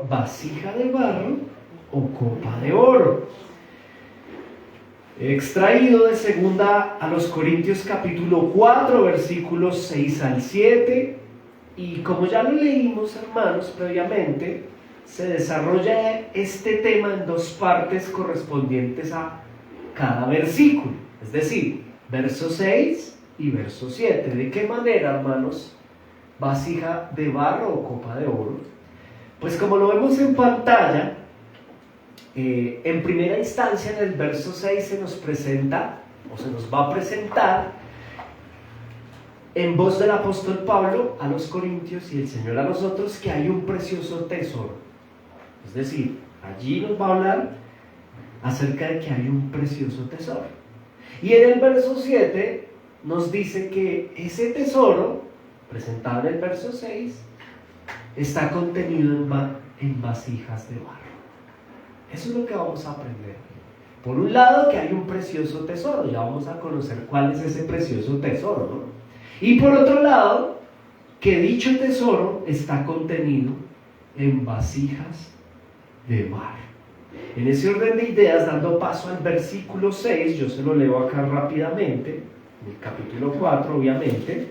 vasija de barro o copa de oro. He extraído de 2 a los Corintios capítulo 4, versículos 6 al 7, y como ya lo leímos, hermanos, previamente, se desarrolla este tema en 2 partes correspondientes a cada versículo, es decir, verso 6 y verso 7. ¿De qué manera, hermanos? Vasija de barro o copa de oro. Pues como lo vemos en pantalla, en primera instancia en el verso 6 se nos presenta, o se nos va a presentar, en voz del apóstol Pablo a los Corintios y el Señor a nosotros, que hay un precioso tesoro. Es decir, allí nos va a hablar acerca de que hay un precioso tesoro. Y en el verso 7 nos dice que ese tesoro, presentado en el verso 6, está contenido en vasijas de barro. Eso es lo que vamos a aprender. Por un lado, que hay un precioso tesoro. Ya vamos a conocer cuál es ese precioso tesoro, ¿no? Y por otro lado, que dicho tesoro está contenido en vasijas de barro. En ese orden de ideas, dando paso al versículo 6, yo se lo leo acá rápidamente, en el capítulo 4, obviamente.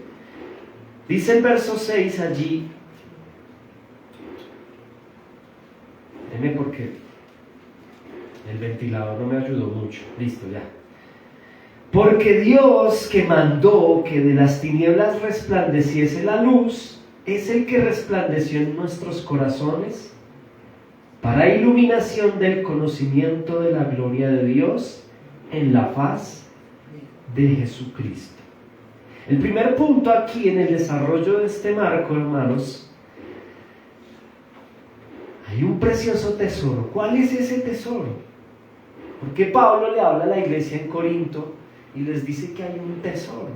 Dice el verso 6 allí, déjeme porque el ventilador no me ayudó mucho. Listo, ya. Porque Dios, que mandó que de las tinieblas resplandeciese la luz, es el que resplandeció en nuestros corazones para iluminación del conocimiento de la gloria de Dios en la faz de Jesucristo. El primer punto aquí en el desarrollo de este marco, hermanos, hay un precioso tesoro. ¿Cuál es ese tesoro? Porque Pablo le habla a la iglesia en Corinto y les dice que hay un tesoro.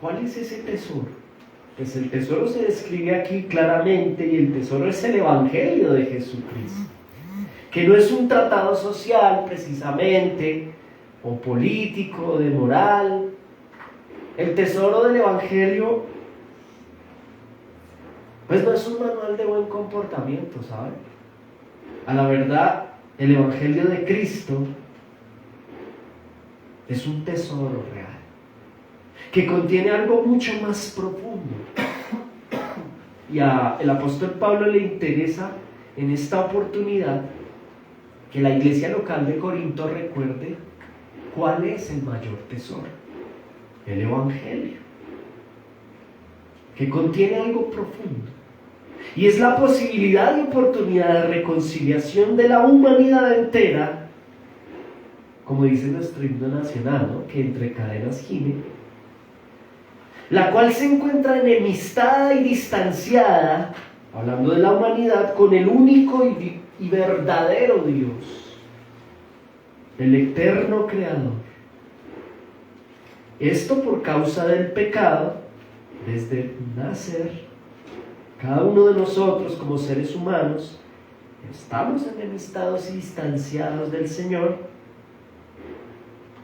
¿Cuál es ese tesoro? Pues el tesoro se describe aquí claramente, y el tesoro es el Evangelio de Jesucristo, que no es un tratado social precisamente, o político, o de moral. El tesoro del Evangelio pues no es un manual de buen comportamiento, ¿saben? A la verdad, el Evangelio de Cristo es un tesoro real, que contiene algo mucho más profundo. Y al apóstol Pablo le interesa en esta oportunidad que la iglesia local de Corinto recuerde cuál es el mayor tesoro: el Evangelio, que contiene algo profundo, y es la posibilidad y oportunidad de reconciliación de la humanidad entera, como dice nuestro himno nacional, ¿no? Que entre cadenas gime, la cual se encuentra enemistada y distanciada, hablando de la humanidad, con el único y verdadero Dios, el eterno Creador. Esto por causa del pecado. Desde nacer, cada uno de nosotros como seres humanos estamos enemistados y distanciados del Señor,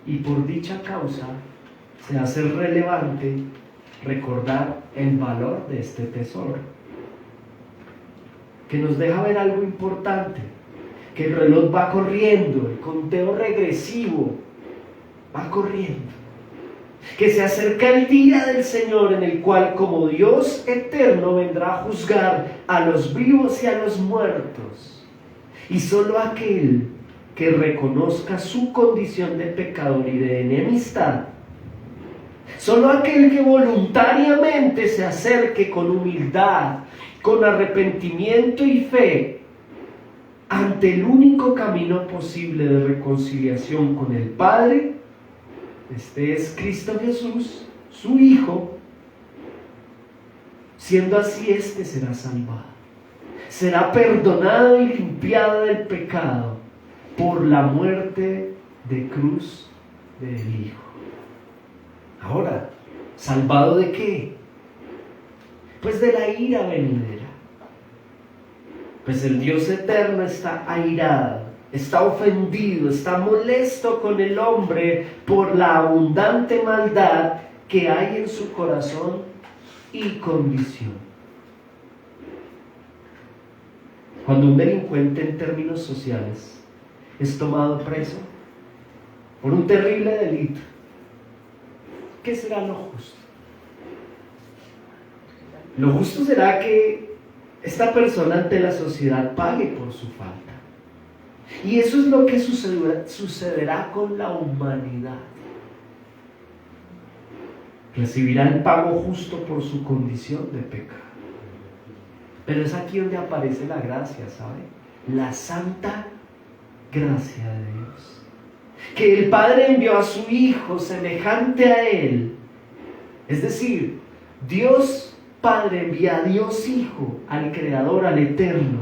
y por dicha causa se hace relevante recordar el valor de este tesoro, que nos deja ver algo importante: que el reloj va corriendo, el conteo regresivo va corriendo, que se acerca el día del Señor, en el cual, como Dios eterno, vendrá a juzgar a los vivos y a los muertos, y solo aquel que reconozca su condición de pecador y de enemistad, solo aquel que voluntariamente se acerque con humildad, con arrepentimiento y fe ante el único camino posible de reconciliación con el Padre, este es Cristo Jesús, su Hijo. Siendo así, este será salvado, será perdonado y limpiado del pecado por la muerte de cruz del Hijo. Ahora, ¿salvado de qué? Pues de la ira venidera. Pues el Dios eterno está airado, está ofendido, está molesto con el hombre por la abundante maldad que hay en su corazón y condición. Cuando un delincuente en términos sociales es tomado preso por un terrible delito, ¿qué será lo justo? Lo justo será que esta persona ante la sociedad pague por su falta. Y eso es lo que sucederá con la humanidad. Recibirá el pago justo por su condición de pecado. Pero es aquí donde aparece la gracia, ¿sabe? La santa gracia de Dios. Que el Padre envió a su Hijo semejante a Él. Es decir, Dios Padre envía a Dios Hijo, al Creador, al Eterno,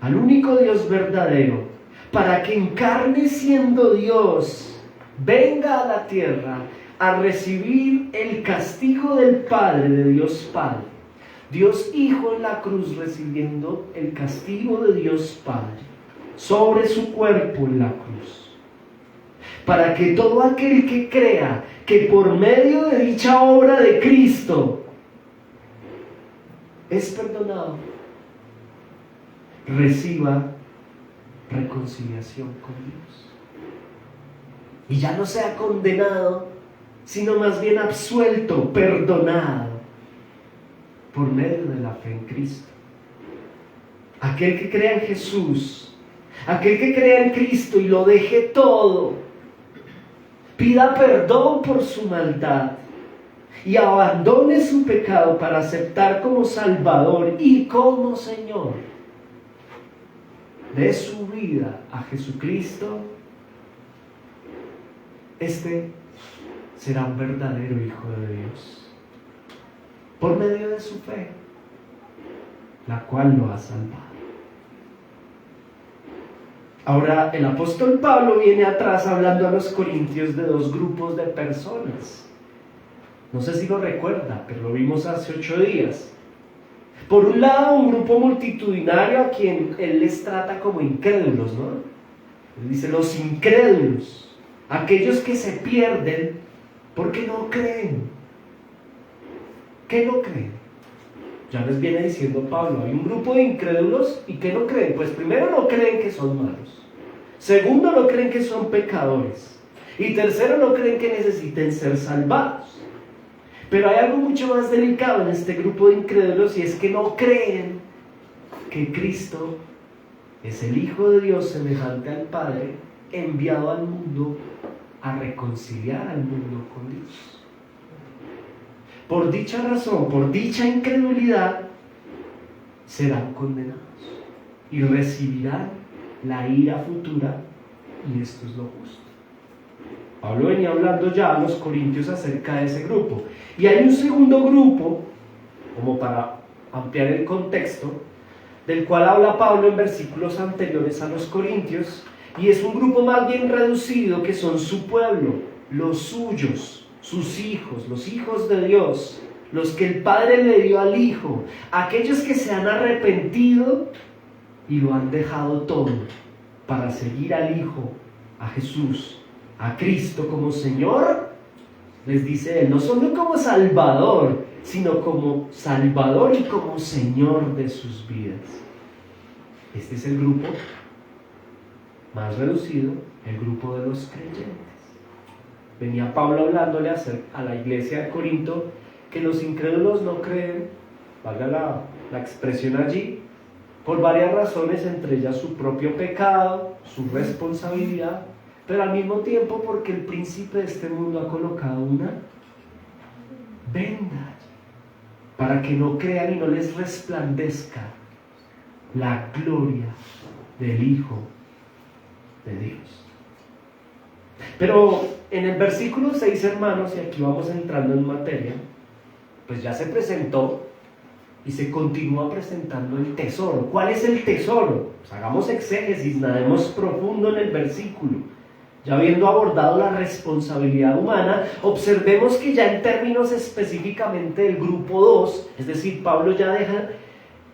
al único Dios verdadero, para que en carne siendo Dios, venga a la tierra a recibir el castigo del Padre, de Dios Padre. Dios Hijo en la cruz recibiendo el castigo de Dios Padre sobre su cuerpo en la cruz, para que todo aquel que crea que por medio de dicha obra de Cristo es perdonado, reciba reconciliación con Dios y ya no sea condenado, sino más bien absuelto, perdonado por medio de la fe en Cristo. Aquel que crea en Jesús, aquel que crea en Cristo y lo deje todo, pida perdón por su maldad y abandone su pecado para aceptar como Salvador y como Señor de su vida a Jesucristo, este será un verdadero hijo de Dios por medio de su fe, la cual lo ha salvado. Ahora el apóstol Pablo viene atrás hablando a los corintios de dos grupos de personas. No sé si lo recuerda, pero lo vimos hace 8 días. Por un lado, un grupo multitudinario a quien él les trata como incrédulos, ¿no? Él dice los incrédulos, aquellos que se pierden porque no creen. ¿Qué no creen? Ya les viene diciendo Pablo, hay un grupo de incrédulos y que no creen. Pues primero no creen que son malos. Segundo, no creen que son pecadores. Y tercero, no creen que necesiten ser salvados. Pero hay algo mucho más delicado en este grupo de incrédulos y es que no creen que Cristo es el Hijo de Dios semejante al Padre, enviado al mundo a reconciliar al mundo con Dios. Por dicha razón, por dicha incredulidad, serán condenados y recibirán la ira futura, y esto es lo justo. Pablo venía hablando ya a los corintios acerca de ese grupo. Y hay un segundo grupo, como para ampliar el contexto, del cual habla Pablo en versículos anteriores a los corintios, y es un grupo más bien reducido que son su pueblo, los suyos, sus hijos, los hijos de Dios, los que el Padre le dio al Hijo, aquellos que se han arrepentido y lo han dejado todo para seguir al Hijo, a Jesús, a Cristo como Señor. Les dice él, no solo como Salvador, sino como Salvador y como Señor de sus vidas. Este es el grupo más reducido, el grupo de los creyentes. Venía Pablo hablándole a la iglesia de Corinto que los incrédulos no creen, valga la expresión allí, por varias razones, entre ellas su propio pecado, su responsabilidad, pero al mismo tiempo porque el príncipe de este mundo ha colocado una venda para que no crean y no les resplandezca la gloria del Hijo de Dios. Pero en el versículo 6, hermanos, y aquí vamos entrando en materia, pues ya se presentó y se continúa presentando el tesoro. ¿Cuál es el tesoro? Pues hagamos exégesis, nademos profundo en el versículo. Ya habiendo abordado la responsabilidad humana, observemos que ya en términos específicamente del grupo 2, es decir, Pablo ya deja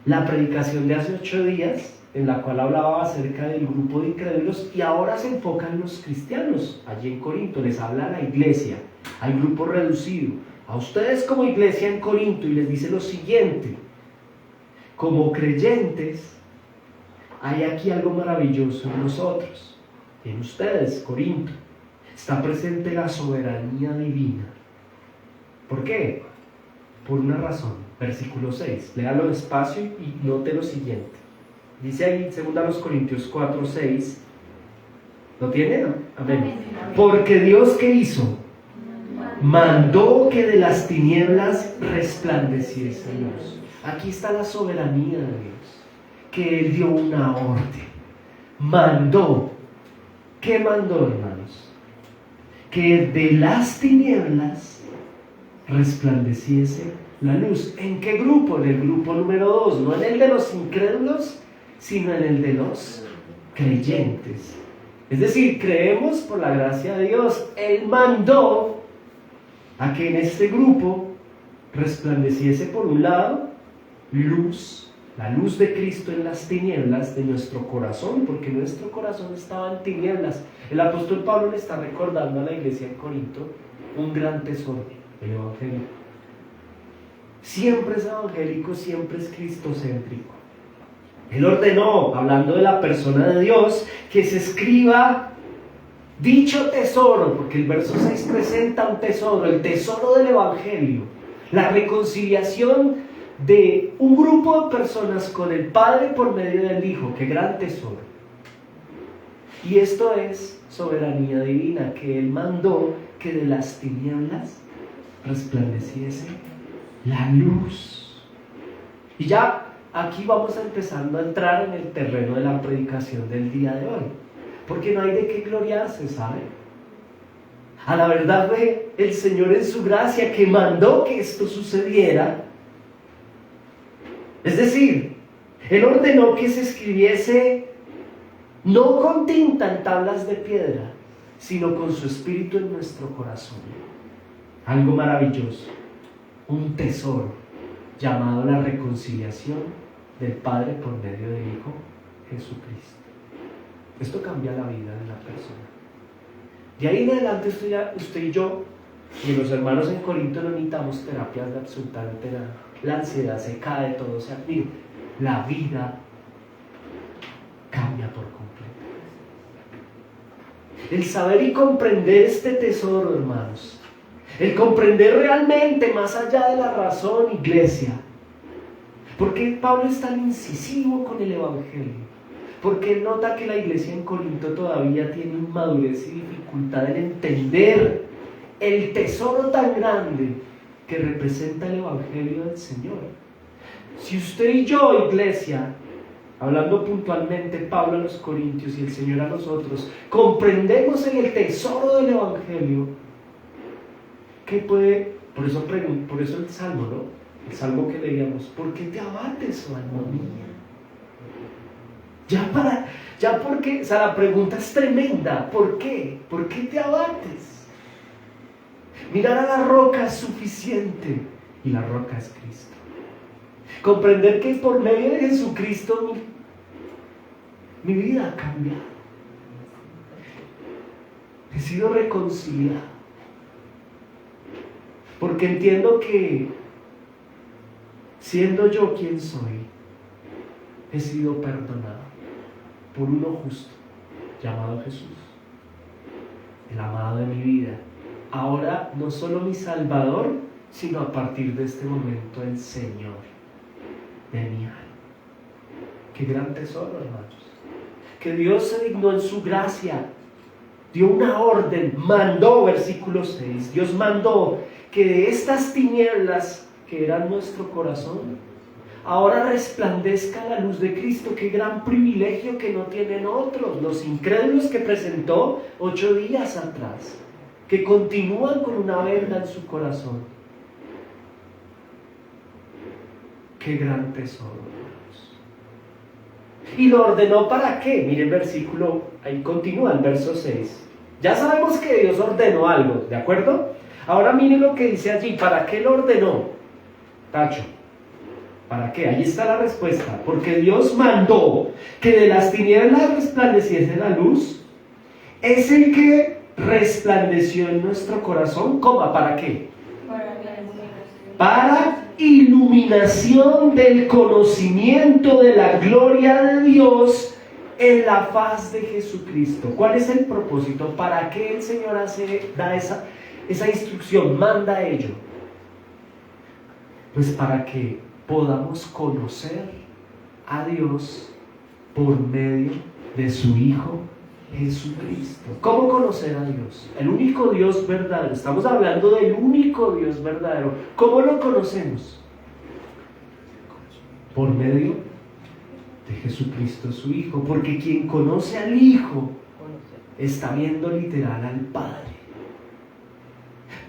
la predicación de hace 8 días, en la cual hablaba acerca del grupo de incrédulos, y ahora se enfoca en los cristianos. Allí en Corinto les habla a la iglesia, al grupo reducido, a ustedes como iglesia en Corinto, y les dice lo siguiente: como creyentes, hay aquí algo maravilloso en nosotros, en ustedes, Corinto. Está presente la soberanía divina. ¿Por qué? Por una razón. Versículo 6. Léalo despacio y note lo siguiente. Dice ahí, 2 Corintios 4, 6. ¿Lo tiene? ¿No? Amén. Porque Dios, ¿qué hizo? Mandó que de las tinieblas resplandeciese luz. Aquí está la soberanía de Dios. Que Él dio una orden. Mandó. ¿Qué mandó, hermanos? Que de las tinieblas resplandeciese la luz. ¿En qué grupo? En el grupo número 2. No en el de los incrédulos, sino en el de los creyentes. Es decir, creemos por la gracia de Dios. Él mandó a que en este grupo resplandeciese por un lado luz, la luz de Cristo en las tinieblas de nuestro corazón, porque nuestro corazón estaba en tinieblas. El apóstol Pablo le está recordando a la iglesia en Corinto un gran tesoro, el Evangelio. Siempre es evangélico, siempre es cristocéntrico. Él ordenó, hablando de la persona de Dios, que se escriba dicho tesoro, porque el verso 6 presenta un tesoro, el tesoro del Evangelio, la reconciliación de un grupo de personas con el Padre por medio del Hijo. ¡Qué gran tesoro! Y esto es soberanía divina, que Él mandó que de las tinieblas resplandeciese la luz. Y ya aquí vamos empezando a entrar en el terreno de la predicación del día de hoy, porque no hay de qué gloriarse, ¿sabe? A la verdad ve el Señor en su gracia que mandó que esto sucediera. Es decir, Él ordenó que se escribiese no con tinta en tablas de piedra, sino con su espíritu en nuestro corazón. Algo maravilloso, un tesoro llamado la reconciliación del Padre por medio del Hijo Jesucristo. Esto cambia la vida de la persona. De ahí en adelante usted y yo y los hermanos en Corinto no necesitamos terapias de absolutamente nada. La ansiedad se cae, todo se activa. La vida cambia por completo. El saber y comprender este tesoro, hermanos, el comprender realmente más allá de la razón, iglesia. ¿Por qué Pablo es tan incisivo con el Evangelio? Porque él nota que la iglesia en Corinto todavía tiene inmadurez y dificultad en entender el tesoro tan grande que representa el Evangelio del Señor. Si usted y yo, iglesia, hablando puntualmente Pablo a los Corintios y el Señor a nosotros, comprendemos en el tesoro del Evangelio, ¿qué puede? Por eso el Salmo, ¿no? El Salmo que leíamos, ¿por qué te abates, oh alma mía? Ya porque, o sea, la pregunta es tremenda, ¿por qué? ¿Por qué te abates? Mirar a la roca es suficiente, y la roca es Cristo. Comprender que por medio de Jesucristo mi vida ha cambiado. He sido reconciliado. Porque entiendo que, siendo yo quien soy, he sido perdonado por uno justo, llamado Jesús, el amado de mi vida. Ahora no solo mi Salvador, sino a partir de este momento el Señor de mi alma. Qué gran tesoro, hermanos. Que Dios se dignó en su gracia, dio una orden, mandó, versículo 6, Dios mandó que de estas tinieblas que eran nuestro corazón, ahora resplandezca la luz de Cristo. Qué gran privilegio que no tienen otros, los incrédulos que presentó 8 días atrás, que continúan con una venda en su corazón. Qué gran tesoro, hermanos. ¿Y lo ordenó para qué? Miren el versículo, ahí continúa el verso 6. Ya sabemos que Dios ordenó algo, ¿de acuerdo? Ahora miren lo que dice allí, ¿para qué lo ordenó? Tacho. ¿Para qué? Ahí está la respuesta. Porque Dios mandó que de las tinieblas resplandeciese la luz. Es el que resplandeció en nuestro corazón. ¿Cómo? ¿Para qué? Para iluminación del conocimiento de la gloria de Dios en la faz de Jesucristo. ¿Cuál es el propósito? ¿Para qué el Señor da esa instrucción, manda ello? Pues para que podamos conocer a Dios por medio de su Hijo Jesucristo. ¿Cómo conocer a Dios? El único Dios verdadero. Estamos hablando del único Dios verdadero. ¿Cómo lo conocemos? Por medio de Jesucristo su Hijo. Porque quien conoce al Hijo está viendo literal al Padre.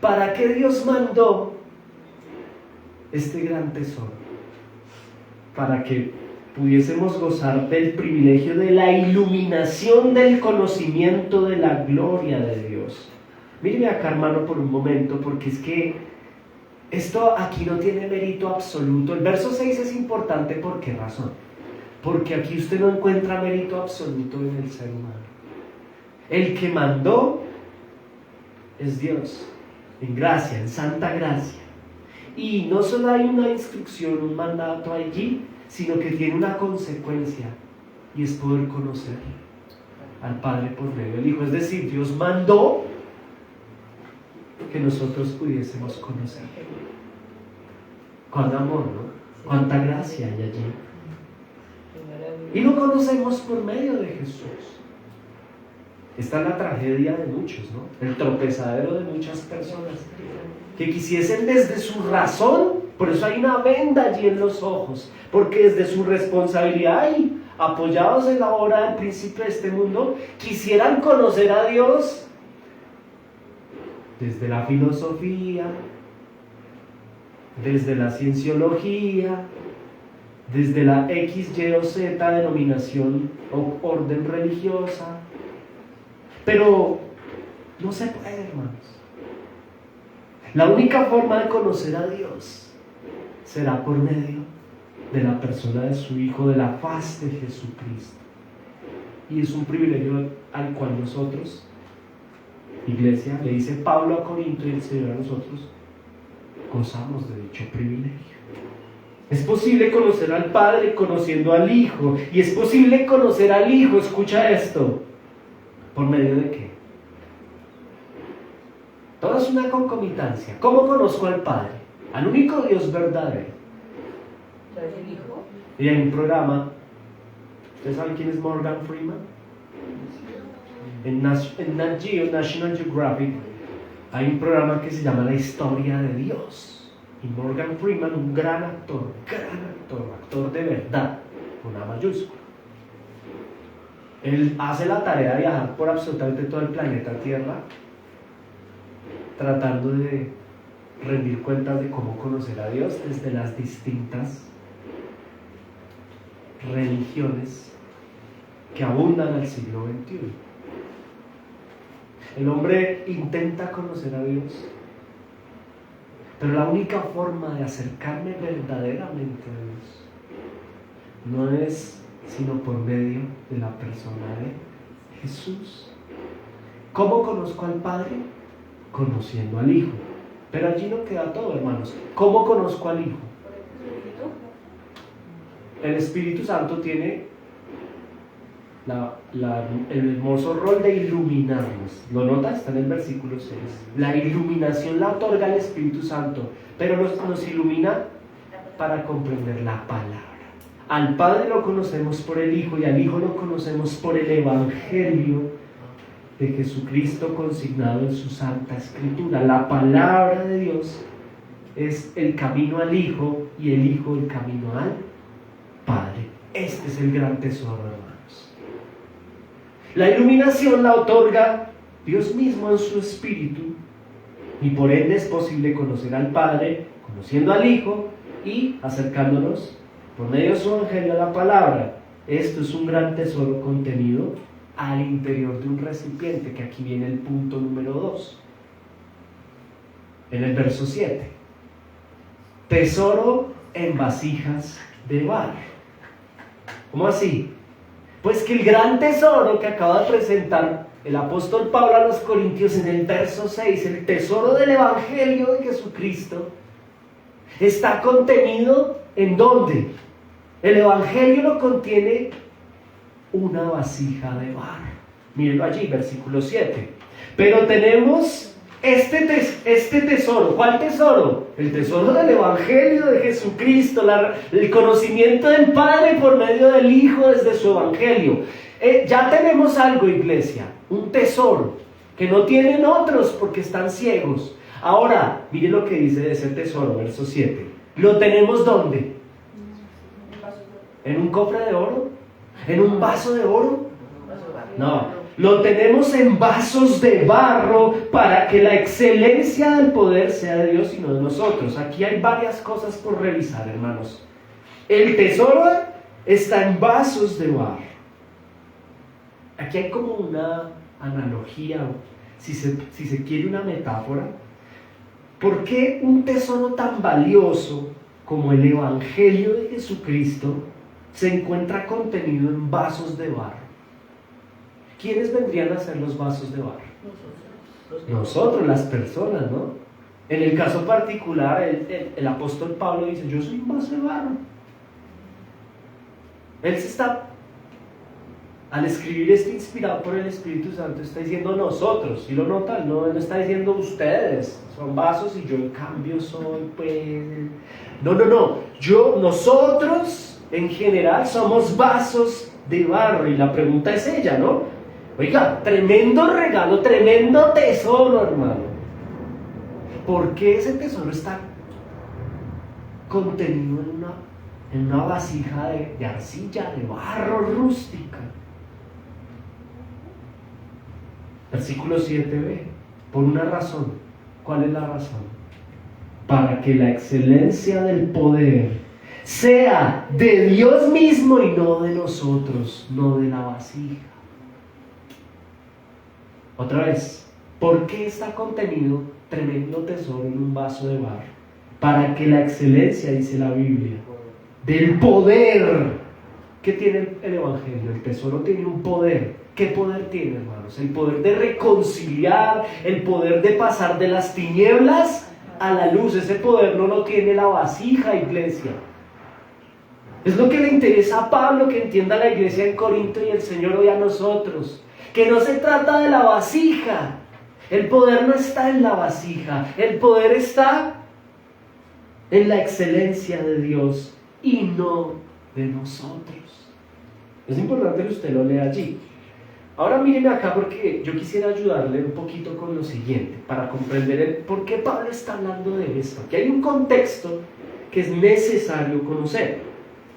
¿Para qué Dios mandó este gran tesoro? Para que pudiésemos gozar del privilegio de la iluminación del conocimiento de la gloria de Dios. Míreme acá, hermano, por un momento, porque es que esto aquí no tiene mérito absoluto. El verso 6 es importante. ¿Por qué razón? Porque aquí usted no encuentra mérito absoluto en el ser humano. El que mandó es Dios, en gracia, en santa gracia. Y no solo hay una instrucción, un mandato allí, sino que tiene una consecuencia, y es poder conocer al Padre por medio del Hijo. Es decir, Dios mandó que nosotros pudiésemos conocer. Cuánto amor, ¿no? Cuánta gracia hay allí. Y lo conocemos por medio de Jesús. Esta es la tragedia de muchos, ¿no? El tropezadero de muchas personas que quisiesen desde su razón. Por eso hay una venda allí en los ojos, porque desde su responsabilidad y apoyados en la obra del príncipe de este mundo, quisieran conocer a Dios desde la filosofía, desde la cienciología, desde la X, Y o Z denominación o orden religiosa. Pero no se puede, hermanos. La única forma de conocer a Dios será por medio de la persona de su Hijo, de la faz de Jesucristo. Y es un privilegio al cual nosotros, iglesia, le dice Pablo a Corinto y el Señor a nosotros, gozamos de dicho privilegio. Es posible conocer al Padre conociendo al Hijo, y es posible conocer al Hijo, escucha esto, ¿por medio de qué? Todo es una concomitancia. ¿Cómo conozco al Padre? Al único Dios verdadero. ¿El Hijo? Y hay un programa, ¿ustedes saben quién es Morgan Freeman? En Nat Geo, National Geographic, hay un programa que se llama La Historia de Dios. Y Morgan Freeman, un gran actor de verdad, con A mayúscula. Él hace la tarea de viajar por absolutamente todo el planeta Tierra, tratando de rendir cuentas de cómo conocer a Dios desde las distintas religiones que abundan al siglo XXI. El hombre intenta conocer a Dios, pero la única forma de acercarme verdaderamente a Dios no es sino por medio de la persona de Jesús. ¿Cómo conozco al Padre? Conociendo al Hijo. Pero allí no queda todo, hermanos. ¿Cómo conozco al Hijo? El Espíritu Santo tiene el hermoso rol de iluminarnos. ¿Lo notas? Está en el versículo 6. La iluminación la otorga el Espíritu Santo, pero nos ilumina para comprender la palabra. Al Padre lo conocemos por el Hijo y al Hijo lo conocemos por el Evangelio de Jesucristo consignado en su Santa Escritura. La palabra de Dios es el camino al Hijo y el Hijo el camino al Padre. Este es el gran tesoro, hermanos. La iluminación la otorga Dios mismo en su Espíritu, y por ende es posible conocer al Padre, conociendo al Hijo y acercándonos por medio de su Evangelio a la palabra. Esto es un gran tesoro contenido al interior de un recipiente, que aquí viene el punto número 2. En el verso 7. Tesoro en vasijas de barro. ¿Cómo así? Pues que el gran tesoro que acaba de presentar el apóstol Pablo a los Corintios en el verso 6, el tesoro del Evangelio de Jesucristo, Está contenido ¿en dónde? El Evangelio lo contiene una vasija de barro. Mírenlo allí, versículo 7. Pero tenemos este tesoro. ¿Cuál tesoro? El tesoro del Evangelio de Jesucristo, el conocimiento del Padre por medio del Hijo desde su Evangelio. Ya tenemos algo, iglesia, un tesoro que no tienen otros porque están ciegos. Ahora, mire lo que dice de ese tesoro, verso 7. ¿Lo tenemos dónde? ¿En un cofre de oro? ¿En un vaso de oro? No, lo tenemos en vasos de barro para que la excelencia del poder sea de Dios y no de nosotros. Aquí hay varias cosas por revisar, hermanos. El tesoro está en vasos de barro. Aquí hay como una analogía, si se quiere una metáfora. ¿Por qué un tesoro tan valioso como el Evangelio de Jesucristo se encuentra contenido en vasos de barro? ¿Quiénes vendrían a ser los vasos de barro? Nosotros, las personas, ¿no? En el caso particular, el apóstol Pablo dice, yo soy un vaso de barro. Él se está, al escribir inspirado por el Espíritu Santo, está diciendo nosotros, ¿sí lo notan? No, él no está diciendo ustedes, son vasos y yo en cambio soy, pues... No. Nosotros en general somos vasos de barro y la pregunta es ella, ¿no? Oiga, tremendo regalo, tremendo tesoro, hermano. ¿Por qué ese tesoro está contenido en una vasija de arcilla, de barro rústica? Versículo 7b. Por una razón. ¿Cuál es la razón? Para que la excelencia del poder sea de Dios mismo y no de nosotros, no de la vasija. Otra vez, ¿por qué está contenido tremendo tesoro en un vaso de barro? Para que la excelencia, dice la Biblia, del poder que tiene el Evangelio. El tesoro tiene un poder. ¿Qué poder tiene, hermanos? El poder de reconciliar, el poder de pasar de las tinieblas a la luz. Ese poder no lo tiene la vasija, iglesia. Es lo que le interesa a Pablo que entienda la iglesia en Corinto y el Señor hoy a nosotros. Que no se trata de la vasija. El poder no está en la vasija. El poder está en la excelencia de Dios y no de nosotros. Es importante que usted lo lea allí. Ahora míreme acá porque yo quisiera ayudarle un poquito con lo siguiente, para comprender por qué Pablo está hablando de esto. Aquí hay un contexto que es necesario conocer.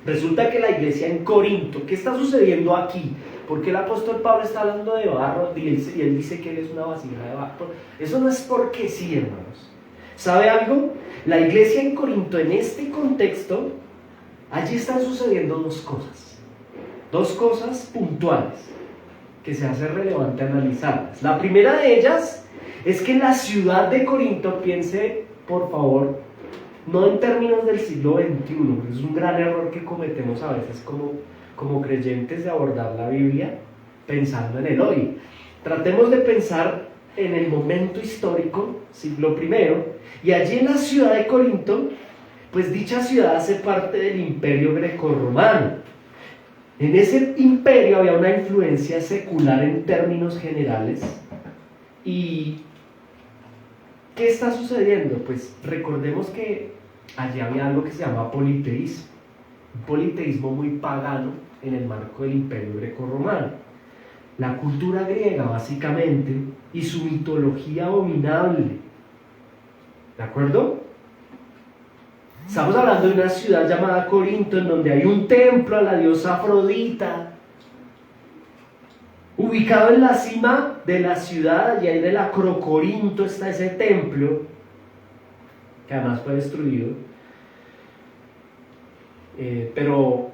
Resulta que la iglesia en Corinto, ¿qué está sucediendo aquí? Porque el apóstol Pablo está hablando de barro y él dice que él es una vasija de barro. Eso no es porque sí, hermanos. ¿Sabe algo? La iglesia en Corinto, en este contexto, allí están sucediendo dos cosas puntuales que se hace relevante analizarlas. La primera de ellas es que la ciudad de Corinto, piense por favor, no en términos del siglo XXI, es un gran error que cometemos a veces como creyentes de abordar la Biblia pensando en el hoy. Tratemos de pensar en el momento histórico, siglo I, y allí en la ciudad de Corinto, pues dicha ciudad hace parte del imperio grecorromano. En ese imperio había una influencia secular en términos generales. ¿Y qué está sucediendo? Pues recordemos que allí había algo que se llama politeísmo, un politeísmo muy pagano en el marco del imperio grecorromano. La cultura griega, básicamente, y su mitología abominable. ¿De acuerdo? Estamos hablando de una ciudad llamada Corinto, en donde hay un templo a la diosa Afrodita, ubicado en la cima de la ciudad, y ahí del Acrocorinto está ese templo, que además fue destruido. Pero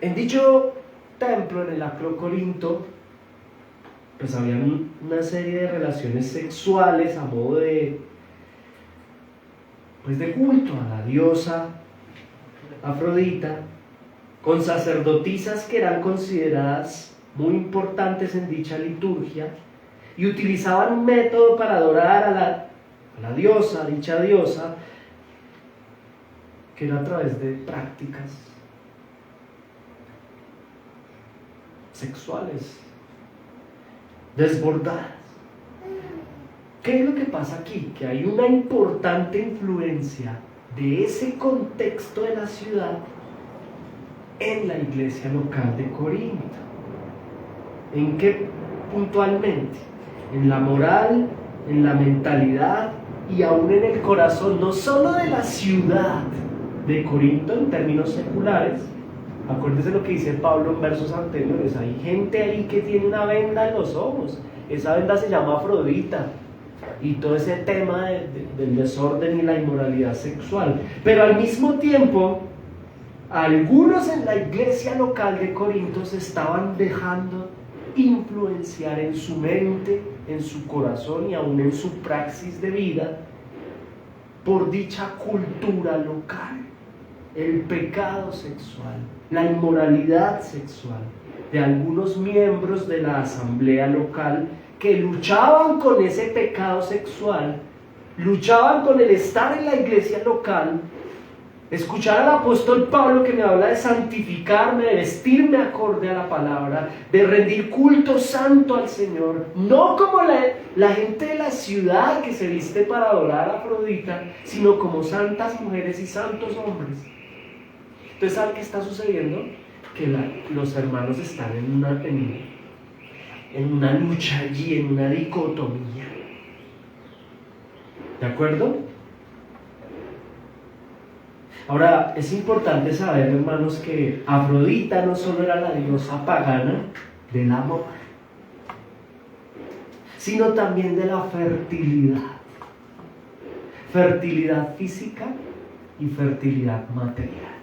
en dicho templo, en el Acrocorinto, pues había una serie de relaciones sexuales a modo de culto a la diosa Afrodita, con sacerdotisas que eran consideradas muy importantes en dicha liturgia, y utilizaban un método para adorar a la diosa, dicha diosa, que era a través de prácticas sexuales desbordadas. ¿Qué es lo que pasa aquí? Que hay una importante influencia de ese contexto de la ciudad en la iglesia local de Corinto. ¿En qué puntualmente? En la moral, en la mentalidad y aún en el corazón, no solo de la ciudad de Corinto en términos seculares. Acuérdense lo que dice Pablo en versos anteriores: hay gente ahí que tiene una venda en los ojos, esa venda se llama Afrodita, y todo ese tema del desorden y la inmoralidad sexual. Pero al mismo tiempo, algunos en la iglesia local de Corinto se estaban dejando influenciar en su mente, en su corazón y aún en su praxis de vida por dicha cultura local, el pecado sexual, la inmoralidad sexual de algunos miembros de la asamblea local que luchaban con ese pecado sexual, luchaban con el estar en la iglesia local. Escuchar al apóstol Pablo que me habla de santificarme, de vestirme acorde a la palabra, de rendir culto santo al Señor, no como la gente de la ciudad que se viste para adorar a Afrodita, sino como santas mujeres y santos hombres. Entonces, ¿saben qué está sucediendo? Que los hermanos están en una lucha allí, en una dicotomía. ¿De acuerdo? Ahora, es importante saber, hermanos, que Afrodita no solo era la diosa pagana del amor, sino también de la fertilidad. Fertilidad física y fertilidad material.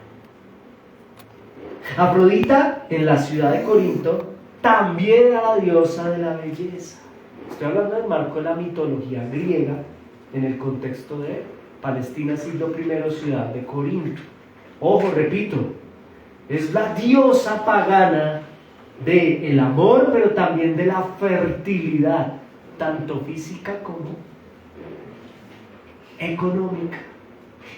Afrodita, en la ciudad de Corinto, también era la diosa de la belleza. Estoy hablando del marco de la mitología griega en el contexto de Palestina, siglo I, ciudad de Corinto. Ojo, repito, es la diosa pagana del amor, pero también de la fertilidad, tanto física como económica.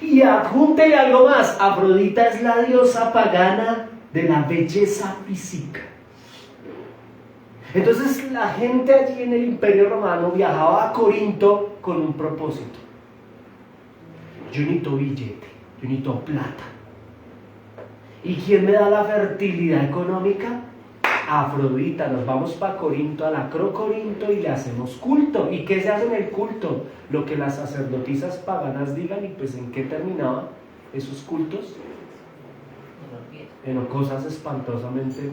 Y adjúntele algo más: Afrodita es la diosa pagana de la belleza física. Entonces la gente allí en el Imperio Romano viajaba a Corinto con un propósito. Yo necesito billete, yo necesito plata. ¿Y quién me da la fertilidad económica? Afrodita. Nos vamos para Corinto, al Acrocorinto, y le hacemos culto. ¿Y qué se hace en el culto? Lo que las sacerdotisas paganas digan. ¿Y pues en qué terminaban esos cultos? En cosas espantosamente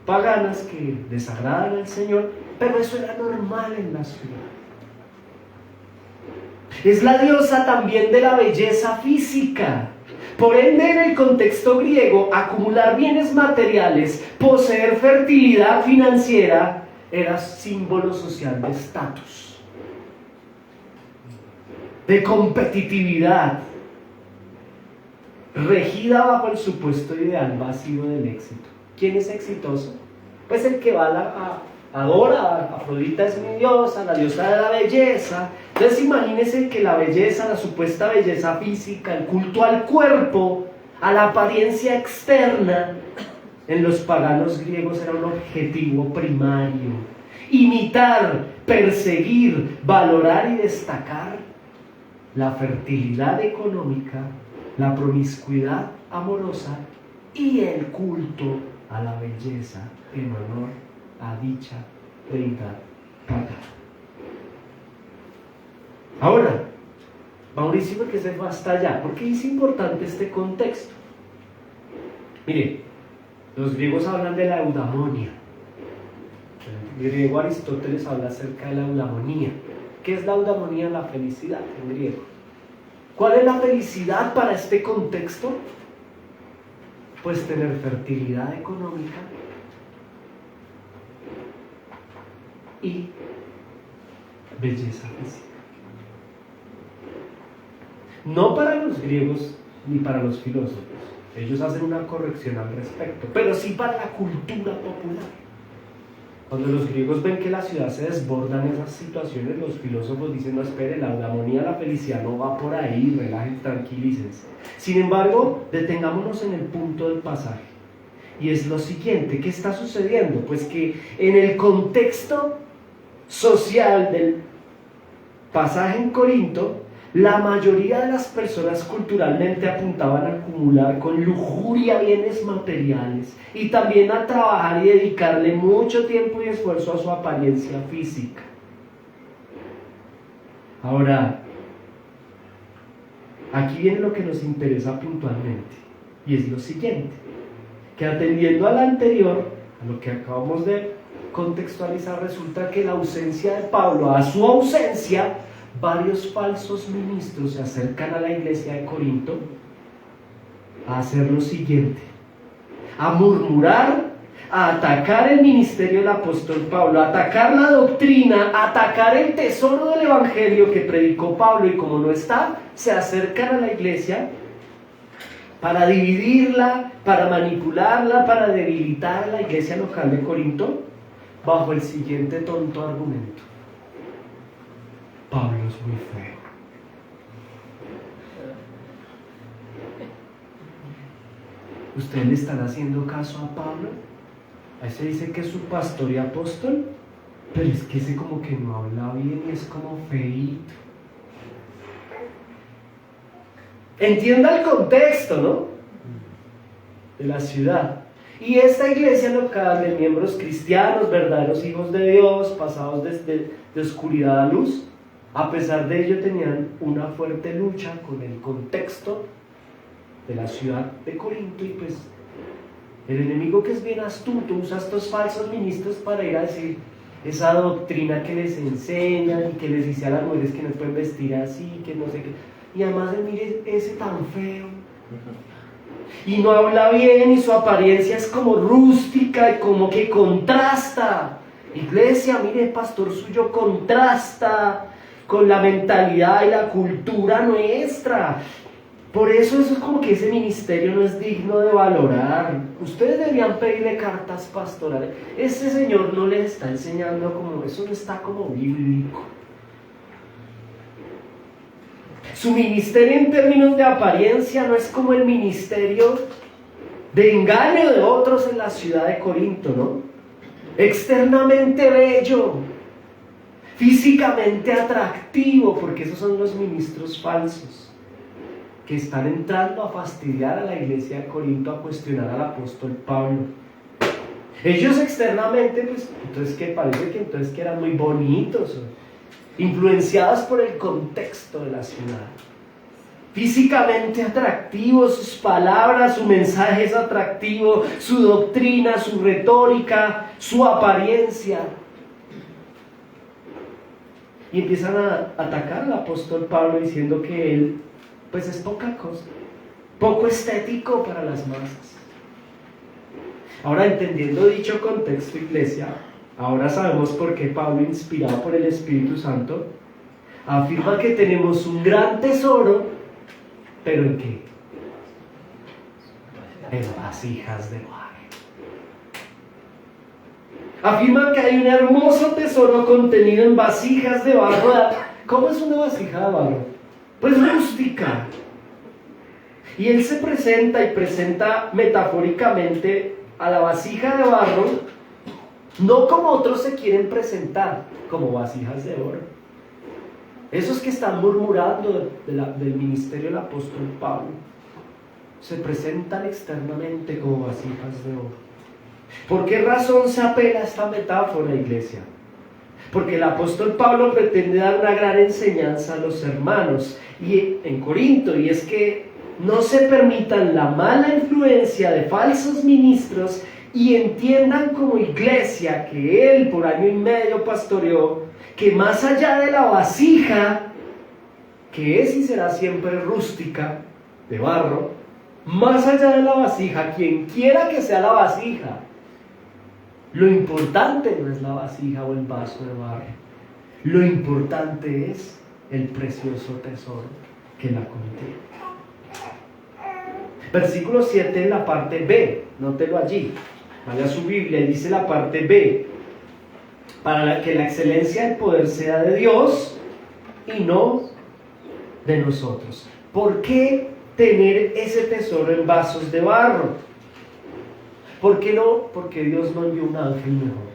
paganas que desagradan al Señor, pero eso era normal en la ciudad. Es la diosa también de la belleza física. Por ende, en el contexto griego, acumular bienes materiales, poseer fertilidad financiera, era símbolo social de estatus, de competitividad, regida bajo el supuesto ideal vacío del éxito. ¿Quién es exitoso? Pues el que va adora a Afrodita, es mi diosa, la diosa de la belleza. Entonces imagínense que la belleza, la supuesta belleza física, el culto al cuerpo, a la apariencia externa, en los paganos griegos era un objetivo primario. Imitar, perseguir, valorar y destacar la fertilidad económica, la promiscuidad amorosa y el culto a la belleza en honor a dicha deidad pagana. Ahora, Mauricio, ¿por qué se fue hasta allá? ¿Por qué es importante este contexto? Mire, los griegos hablan de la eudaimonia. El griego Aristóteles habla acerca de la eudaimonia. ¿Qué es la eudaimonia? La felicidad en griego. ¿Cuál es la felicidad para este contexto? Pues tener fertilidad económica y belleza física. No para los griegos ni para los filósofos, ellos hacen una corrección al respecto, pero sí para la cultura popular. Cuando los griegos ven que la ciudad se desborda en esas situaciones, los filósofos dicen, no, espere, la eudamonía, la felicidad no va por ahí, relajen, tranquilícense. Sin embargo, detengámonos en el punto del pasaje. Y es lo siguiente, ¿qué está sucediendo? Pues que en el contexto social del pasaje en Corinto, la mayoría de las personas culturalmente apuntaban a acumular con lujuria bienes materiales y también a trabajar y dedicarle mucho tiempo y esfuerzo a su apariencia física. Ahora, aquí viene lo que nos interesa puntualmente, y es lo siguiente, que atendiendo a lo anterior, a lo que acabamos de contextualizar, resulta que la ausencia de Pablo, a su ausencia, varios falsos ministros se acercan a la iglesia de Corinto a hacer lo siguiente, a murmurar, a atacar el ministerio del apóstol Pablo, a atacar la doctrina, a atacar el tesoro del evangelio que predicó Pablo, y como no está, se acercan a la iglesia para dividirla, para manipularla, para debilitar a la iglesia local de Corinto, bajo el siguiente tonto argumento: Pablo es muy feo. ¿Ustedes le están haciendo caso a Pablo? Ahí se dice que es su pastor y apóstol, pero es que ese como que no habla bien y es como feíto. Entienda el contexto, ¿no? De la ciudad. Y esta iglesia local de miembros cristianos, verdaderos hijos de Dios, pasados de oscuridad a luz, a pesar de ello tenían una fuerte lucha con el contexto de la ciudad de Corinto, y pues el enemigo, que es bien astuto, usa estos falsos ministros para ir a decir esa doctrina que les enseñan y que les dice a las mujeres que no pueden vestir así, que no sé qué, y además mire ese tan feo y no habla bien y su apariencia es como rústica y como que contrasta. Iglesia, mire, el pastor suyo contrasta con la mentalidad y la cultura nuestra. Por eso es como que ese ministerio no es digno de valorar. Ustedes deberían pedirle cartas pastorales. Ese señor no les está enseñando como eso, no está como bíblico. Su ministerio en términos de apariencia no es como el ministerio de engaño de otros en la ciudad de Corinto, ¿no? Externamente bello, físicamente atractivo, porque esos son los ministros falsos que están entrando a fastidiar a la iglesia de Corinto, a cuestionar al apóstol Pablo. Ellos externamente, pues, entonces que parece que entonces que eran muy bonitos, influenciados por el contexto de la ciudad. Físicamente atractivos, sus palabras, su mensaje es atractivo, su doctrina, su retórica, su apariencia. Y empiezan a atacar al apóstol Pablo diciendo que él, pues, es poca cosa, poco estético para las masas. Ahora, entendiendo dicho contexto, iglesia, ahora sabemos por qué Pablo, inspirado por el Espíritu Santo, afirma que tenemos un gran tesoro, ¿pero en qué? En vasijas de barro. Afirma que hay un hermoso tesoro contenido en vasijas de barro. ¿Cómo es una vasija de barro? Pues rústica. Y él se presenta metafóricamente a la vasija de barro, no como otros se quieren presentar, como vasijas de oro. Esos que están murmurando del ministerio del apóstol Pablo se presentan externamente como vasijas de oro. ¿Por qué razón se apela a esta metáfora, iglesia? Porque el apóstol Pablo pretende dar una gran enseñanza a los hermanos y en Corinto, y es que no se permitan la mala influencia de falsos ministros y entiendan como iglesia que él por año y medio pastoreó, que más allá de la vasija, que es y será siempre rústica, de barro, más allá de la vasija, quien quiera que sea la vasija, lo importante no es la vasija o el vaso de barro, lo importante es el precioso tesoro que la contiene. Versículo 7 en la parte B, nótelo allí, vaya a su Biblia y dice la parte B: para que la excelencia del poder sea de Dios y no de nosotros. ¿Por qué tener ese tesoro en vasos de barro? ¿Por qué no? Porque Dios no envió un ángel mejor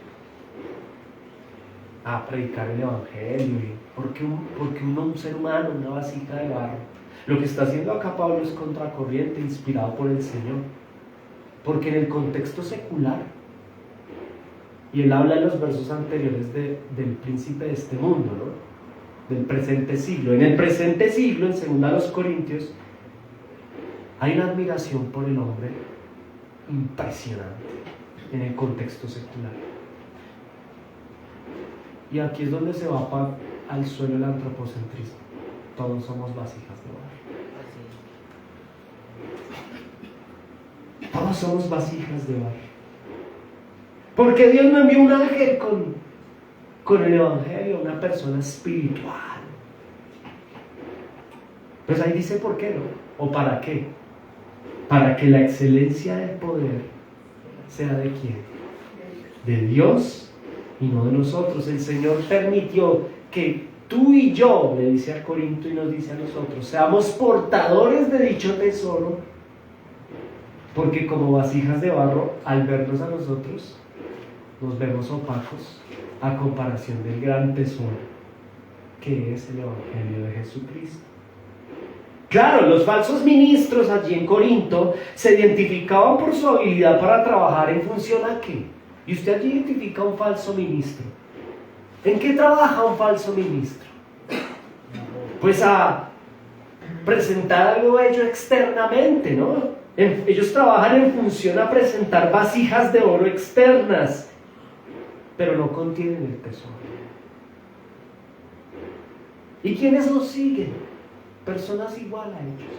a predicar el evangelio. Porque un ser humano, una vasija de barro. Lo que está haciendo acá Pablo es contracorriente, inspirado por el Señor. Porque en el contexto secular, y él habla en los versos anteriores del príncipe de este mundo, ¿no? Del presente siglo. En el presente siglo, en 2 Corintios, hay una admiración por el hombre impresionante en el contexto secular. Y aquí es donde se va al suelo el antropocentrismo. Todos somos vasijas de barro. Todos somos vasijas de barro. Porque Dios no envió un ángel con el evangelio, una persona espiritual. Pues ahí dice por qué no, o para qué. Para que la excelencia del poder sea de quién, de Dios y no de nosotros. El Señor permitió que tú y yo, le dice a Corinto y nos dice a nosotros, seamos portadores de dicho tesoro, porque como vasijas de barro, al vernos a nosotros, nos vemos opacos a comparación del gran tesoro que es el evangelio de Jesucristo. Claro, los falsos ministros allí en Corinto se identificaban por su habilidad para trabajar en función a qué. Y usted allí identifica a un falso ministro. ¿En qué trabaja un falso ministro? Pues a presentar algo bello externamente, ¿no? Ellos trabajan en función a presentar vasijas de oro externas, pero no contienen el tesoro. ¿Y quiénes los siguen? Personas igual a ellos,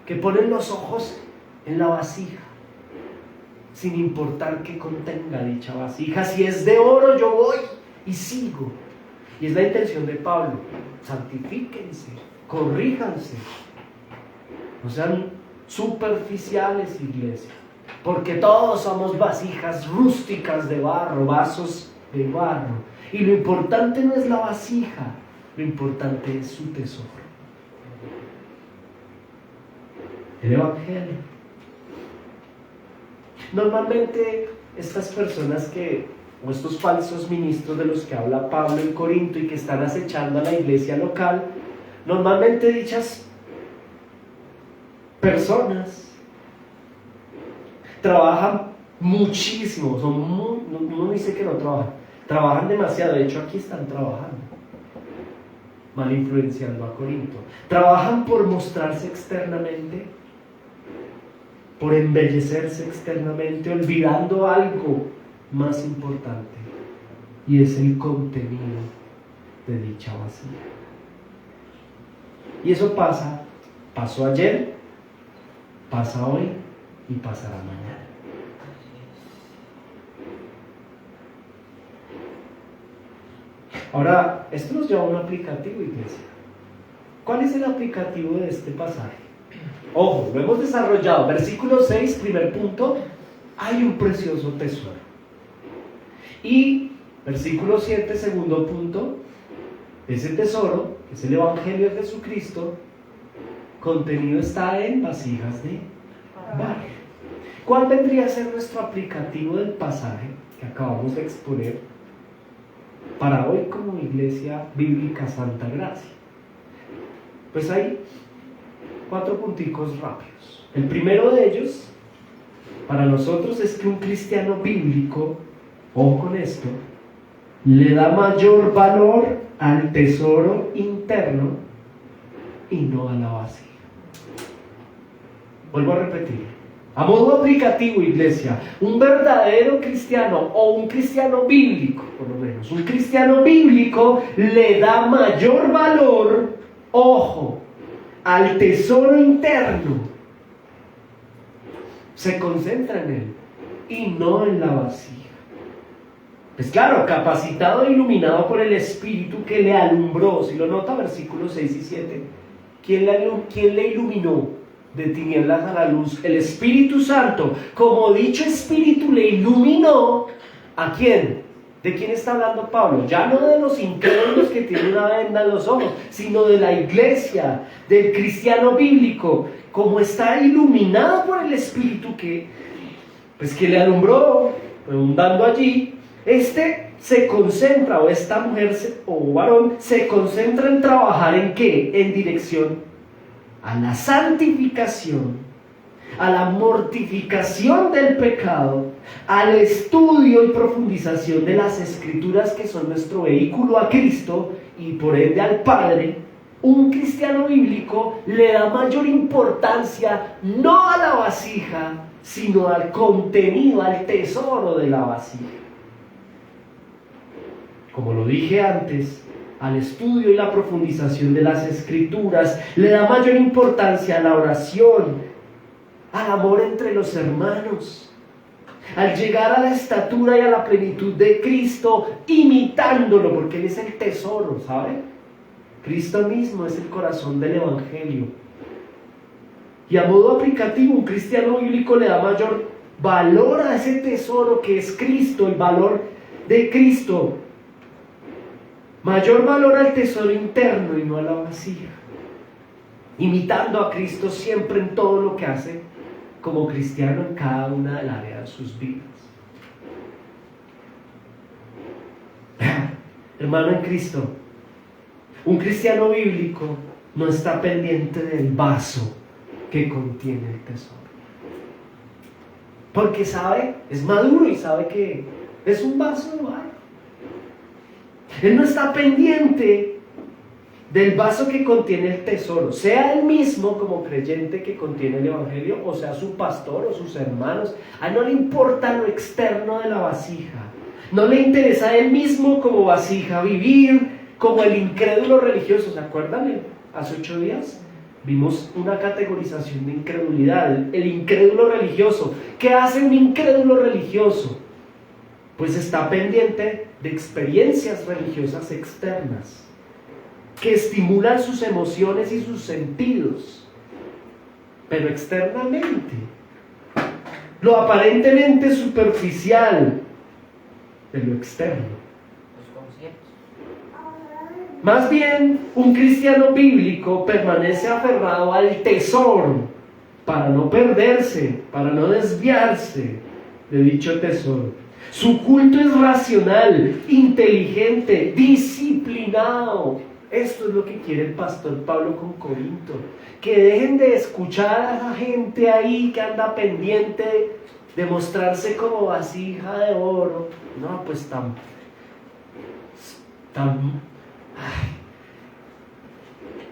que ponen los ojos en la vasija, sin importar qué contenga dicha vasija. Si es de oro, yo voy y sigo. Y es la intención de Pablo: santifíquense, corríjanse, no sean superficiales, iglesia, porque todos somos vasijas rústicas de barro, vasos de barro. Y lo importante no es la vasija, lo importante es su tesoro, el evangelio. Normalmente estas personas o estos falsos ministros de los que habla Pablo en Corinto y que están acechando a la iglesia local, normalmente dichas personas trabajan muchísimo, uno dice que no trabajan demasiado. De hecho aquí están trabajando, mal influenciando a Corinto. Trabajan por mostrarse externamente, por embellecerse externamente, olvidando algo más importante, y es el contenido de dicha vasija. Y eso pasó ayer, pasa hoy y pasará mañana. Ahora, esto nos lleva a un aplicativo, iglesia. ¿Cuál es el aplicativo de este pasaje? Ojo, lo hemos desarrollado. Versículo 6, primer punto: hay un precioso tesoro. Y versículo 7, segundo punto: ese tesoro, que es el evangelio de Jesucristo, contenido está en vasijas de barro. ¿Cuál vendría a ser nuestro aplicativo del pasaje que acabamos de exponer para hoy como Iglesia Bíblica Santa Gracia? Pues hay 4 punticos rápidos. El primero de ellos, para nosotros, es que un cristiano bíblico, ojo con esto, le da mayor valor al tesoro interno y no a la vasija. Vuelvo a repetir. A modo aplicativo, iglesia, un verdadero cristiano, o un cristiano bíblico, por lo menos, un cristiano bíblico le da mayor valor, ojo, al tesoro interno. Se concentra en él y no en la vasija. Pues claro, capacitado e iluminado por el Espíritu que le alumbró. Si lo nota, versículos 6 y 7. ¿Quién le iluminó de tinieblas a la luz? El Espíritu Santo. Como dicho Espíritu le iluminó, ¿a quién? ¿De quién está hablando Pablo? Ya no de los incrédulos que tienen una venda en los ojos, sino de la iglesia, del cristiano bíblico, como está iluminado por el Espíritu que le alumbró, redundando allí. Se concentra, o esta mujer o varón, se concentra en trabajar ¿en qué? En dirección a la santificación, a la mortificación del pecado, al estudio y profundización de las Escrituras, que son nuestro vehículo a Cristo y por ende al Padre. Un cristiano bíblico le da mayor importancia no a la vasija, sino al contenido, al tesoro de la vasija. Como lo dije antes, al estudio y la profundización de las Escrituras le da mayor importancia a la oración, al amor entre los hermanos, al llegar a la estatura y a la plenitud de Cristo, imitándolo, porque Él es el tesoro, ¿sabe? Cristo mismo es el corazón del Evangelio. Y a modo aplicativo, un cristiano bíblico le da mayor valor a ese tesoro que es Cristo, el valor de Cristo. Mayor valor al tesoro interno y no a la vasija. Imitando a Cristo siempre en todo lo que hace como cristiano en cada una de las áreas de sus vidas. Hermano en Cristo, un cristiano bíblico no está pendiente del vaso que contiene el tesoro. Porque sabe, es maduro y sabe que es un vaso de barro. Él no está pendiente del vaso que contiene el tesoro, sea él mismo como creyente que contiene el Evangelio, o sea su pastor o sus hermanos. A él no le importa lo externo de la vasija. No le interesa a él mismo como vasija vivir como el incrédulo religioso. ¿Se acuerdan? Hace 8 días vimos una categorización de incredulidad. El incrédulo religioso. ¿Qué hace un incrédulo religioso? Pues está pendiente de experiencias religiosas externas que estimulan sus emociones y sus sentidos, pero externamente, lo aparentemente superficial de lo externo. Más bien, un cristiano bíblico permanece aferrado al tesoro para no perderse, para no desviarse de dicho tesoro. Su culto es racional, inteligente, disciplinado. Esto es lo que quiere el pastor Pablo con Corinto. Que dejen de escuchar a esa gente ahí que anda pendiente de mostrarse como vasija de oro. No, pues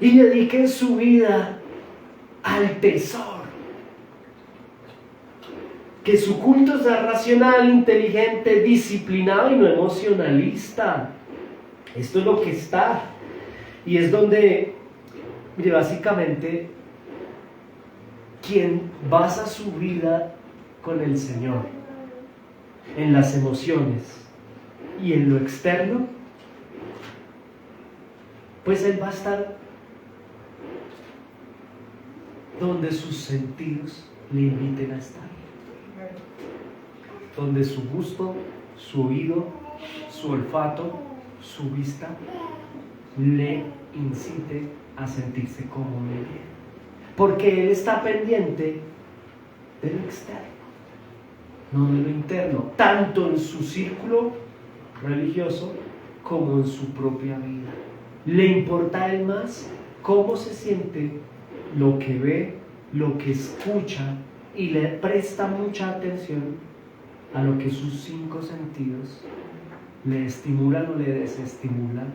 y dediquen su vida al tesoro. Que su culto sea racional, inteligente, disciplinado y no emocionalista. Esto es lo que está. Y es donde, mire, básicamente, quien basa su vida con el Señor, en las emociones y en lo externo, pues él va a estar donde sus sentidos le inviten a estar. Donde su gusto, su oído, su olfato, su vista le incite a sentirse cómodo y bien. Porque él está pendiente de lo externo, no de lo interno, tanto en su círculo religioso como en su propia vida. Le importa a él más cómo se siente, lo que ve, lo que escucha, y le presta mucha atención a lo que sus 5 sentidos le estimulan o le desestimulan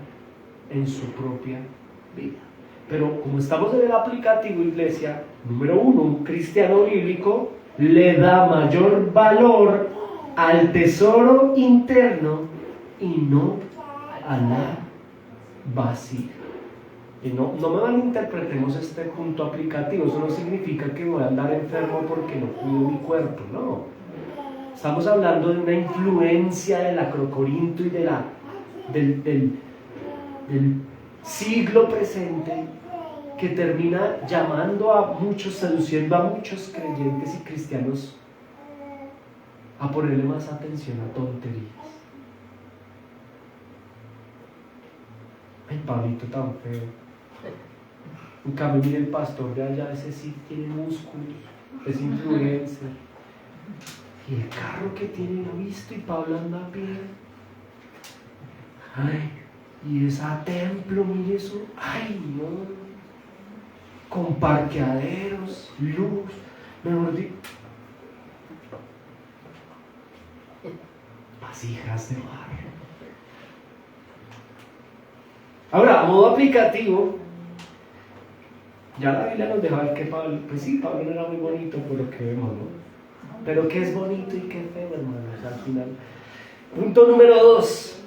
en su propia vida. Pero como estamos en el aplicativo, iglesia, número 1, un cristiano bíblico le da mayor valor al tesoro interno y no a la vasija. Y no me malinterpretemos este punto aplicativo. Eso no significa que voy a andar enfermo porque no cuido mi cuerpo, no. Estamos hablando de una influencia de la Corinto y del siglo presente que termina llamando a muchos, seduciendo a muchos creyentes y cristianos a ponerle más atención a tonterías. Ay, Pablito tan feo. En cambio, mire el pastor de allá, ese sí tiene músculos, es influencer. Y el carro que tiene lo visto y Pablo anda a pie. Ay, y esa templo, mire eso. Ay, no. Con parqueaderos, luz, mejor dicho. Vasijas de barro. Ahora, a modo aplicativo, ya la Biblia nos deja ver que Pablo, pues sí, Pablo no era muy bonito por lo que vemos, ¿no? Pero qué es bonito y qué feo, hermanos, al final. Punto número 2.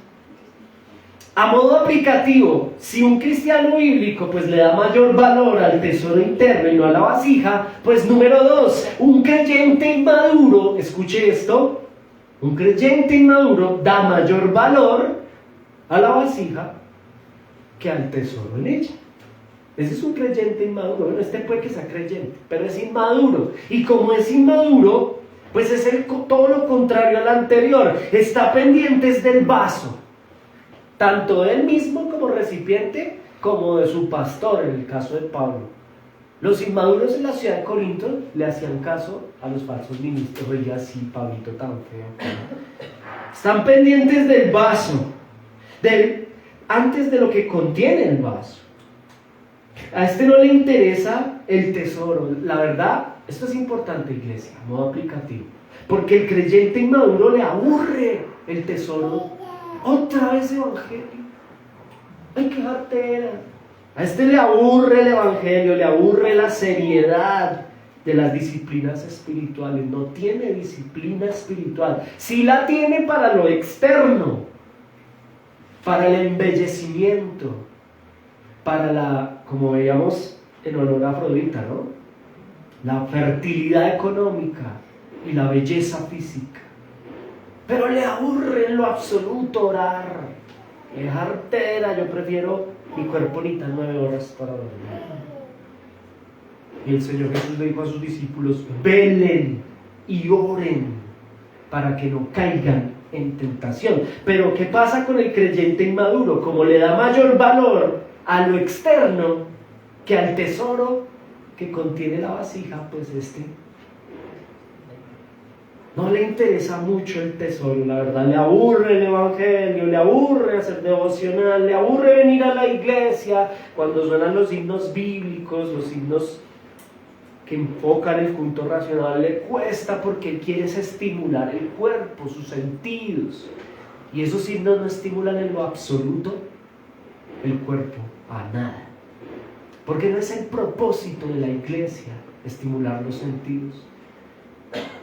A modo aplicativo, si un cristiano bíblico pues le da mayor valor al tesoro interno y no a la vasija, pues número 2, un creyente inmaduro, escuche esto, un creyente inmaduro da mayor valor a la vasija que al tesoro en ella. Ese es un creyente inmaduro. Bueno, este puede que sea creyente, pero es inmaduro. Y como es inmaduro, pues es todo lo contrario al anterior. Está pendiente del vaso, tanto de él mismo como recipiente, como de su pastor, en el caso de Pablo. Los inmaduros en la ciudad de Corinto le hacían caso a los falsos ministros. Oye, así, Pablito tan feo. Están pendientes del vaso, antes de lo que contiene el vaso. A este no le interesa el tesoro. La verdad, esto es importante, iglesia, a modo aplicativo. Porque el creyente inmaduro le aburre el tesoro. Otra vez evangelio. Ay, qué jartera. A este le aburre el evangelio, le aburre la seriedad de las disciplinas espirituales. No tiene disciplina espiritual. Sí la tiene para lo externo, para el embellecimiento, para la, como veíamos en honor a Afrodita, ¿no? La fertilidad económica y la belleza física. Pero le aburre en lo absoluto orar. Es artera, yo prefiero mi cuerpo ahorita 9 horas para dormir. Y el Señor Jesús le dijo a sus discípulos: velen y oren para que no caigan en tentación. Pero ¿qué pasa con el creyente inmaduro? Como le da mayor valor a lo externo que al tesoro que contiene la vasija, pues no le interesa mucho el tesoro, la verdad. Le aburre el evangelio, le aburre hacer devocional, le aburre venir a la iglesia cuando suenan los himnos bíblicos, los himnos que enfocan el culto racional. Le cuesta porque él quiere estimular el cuerpo, sus sentidos, y esos himnos no estimulan en lo absoluto el cuerpo a nada, porque no es el propósito de la iglesia estimular los sentidos.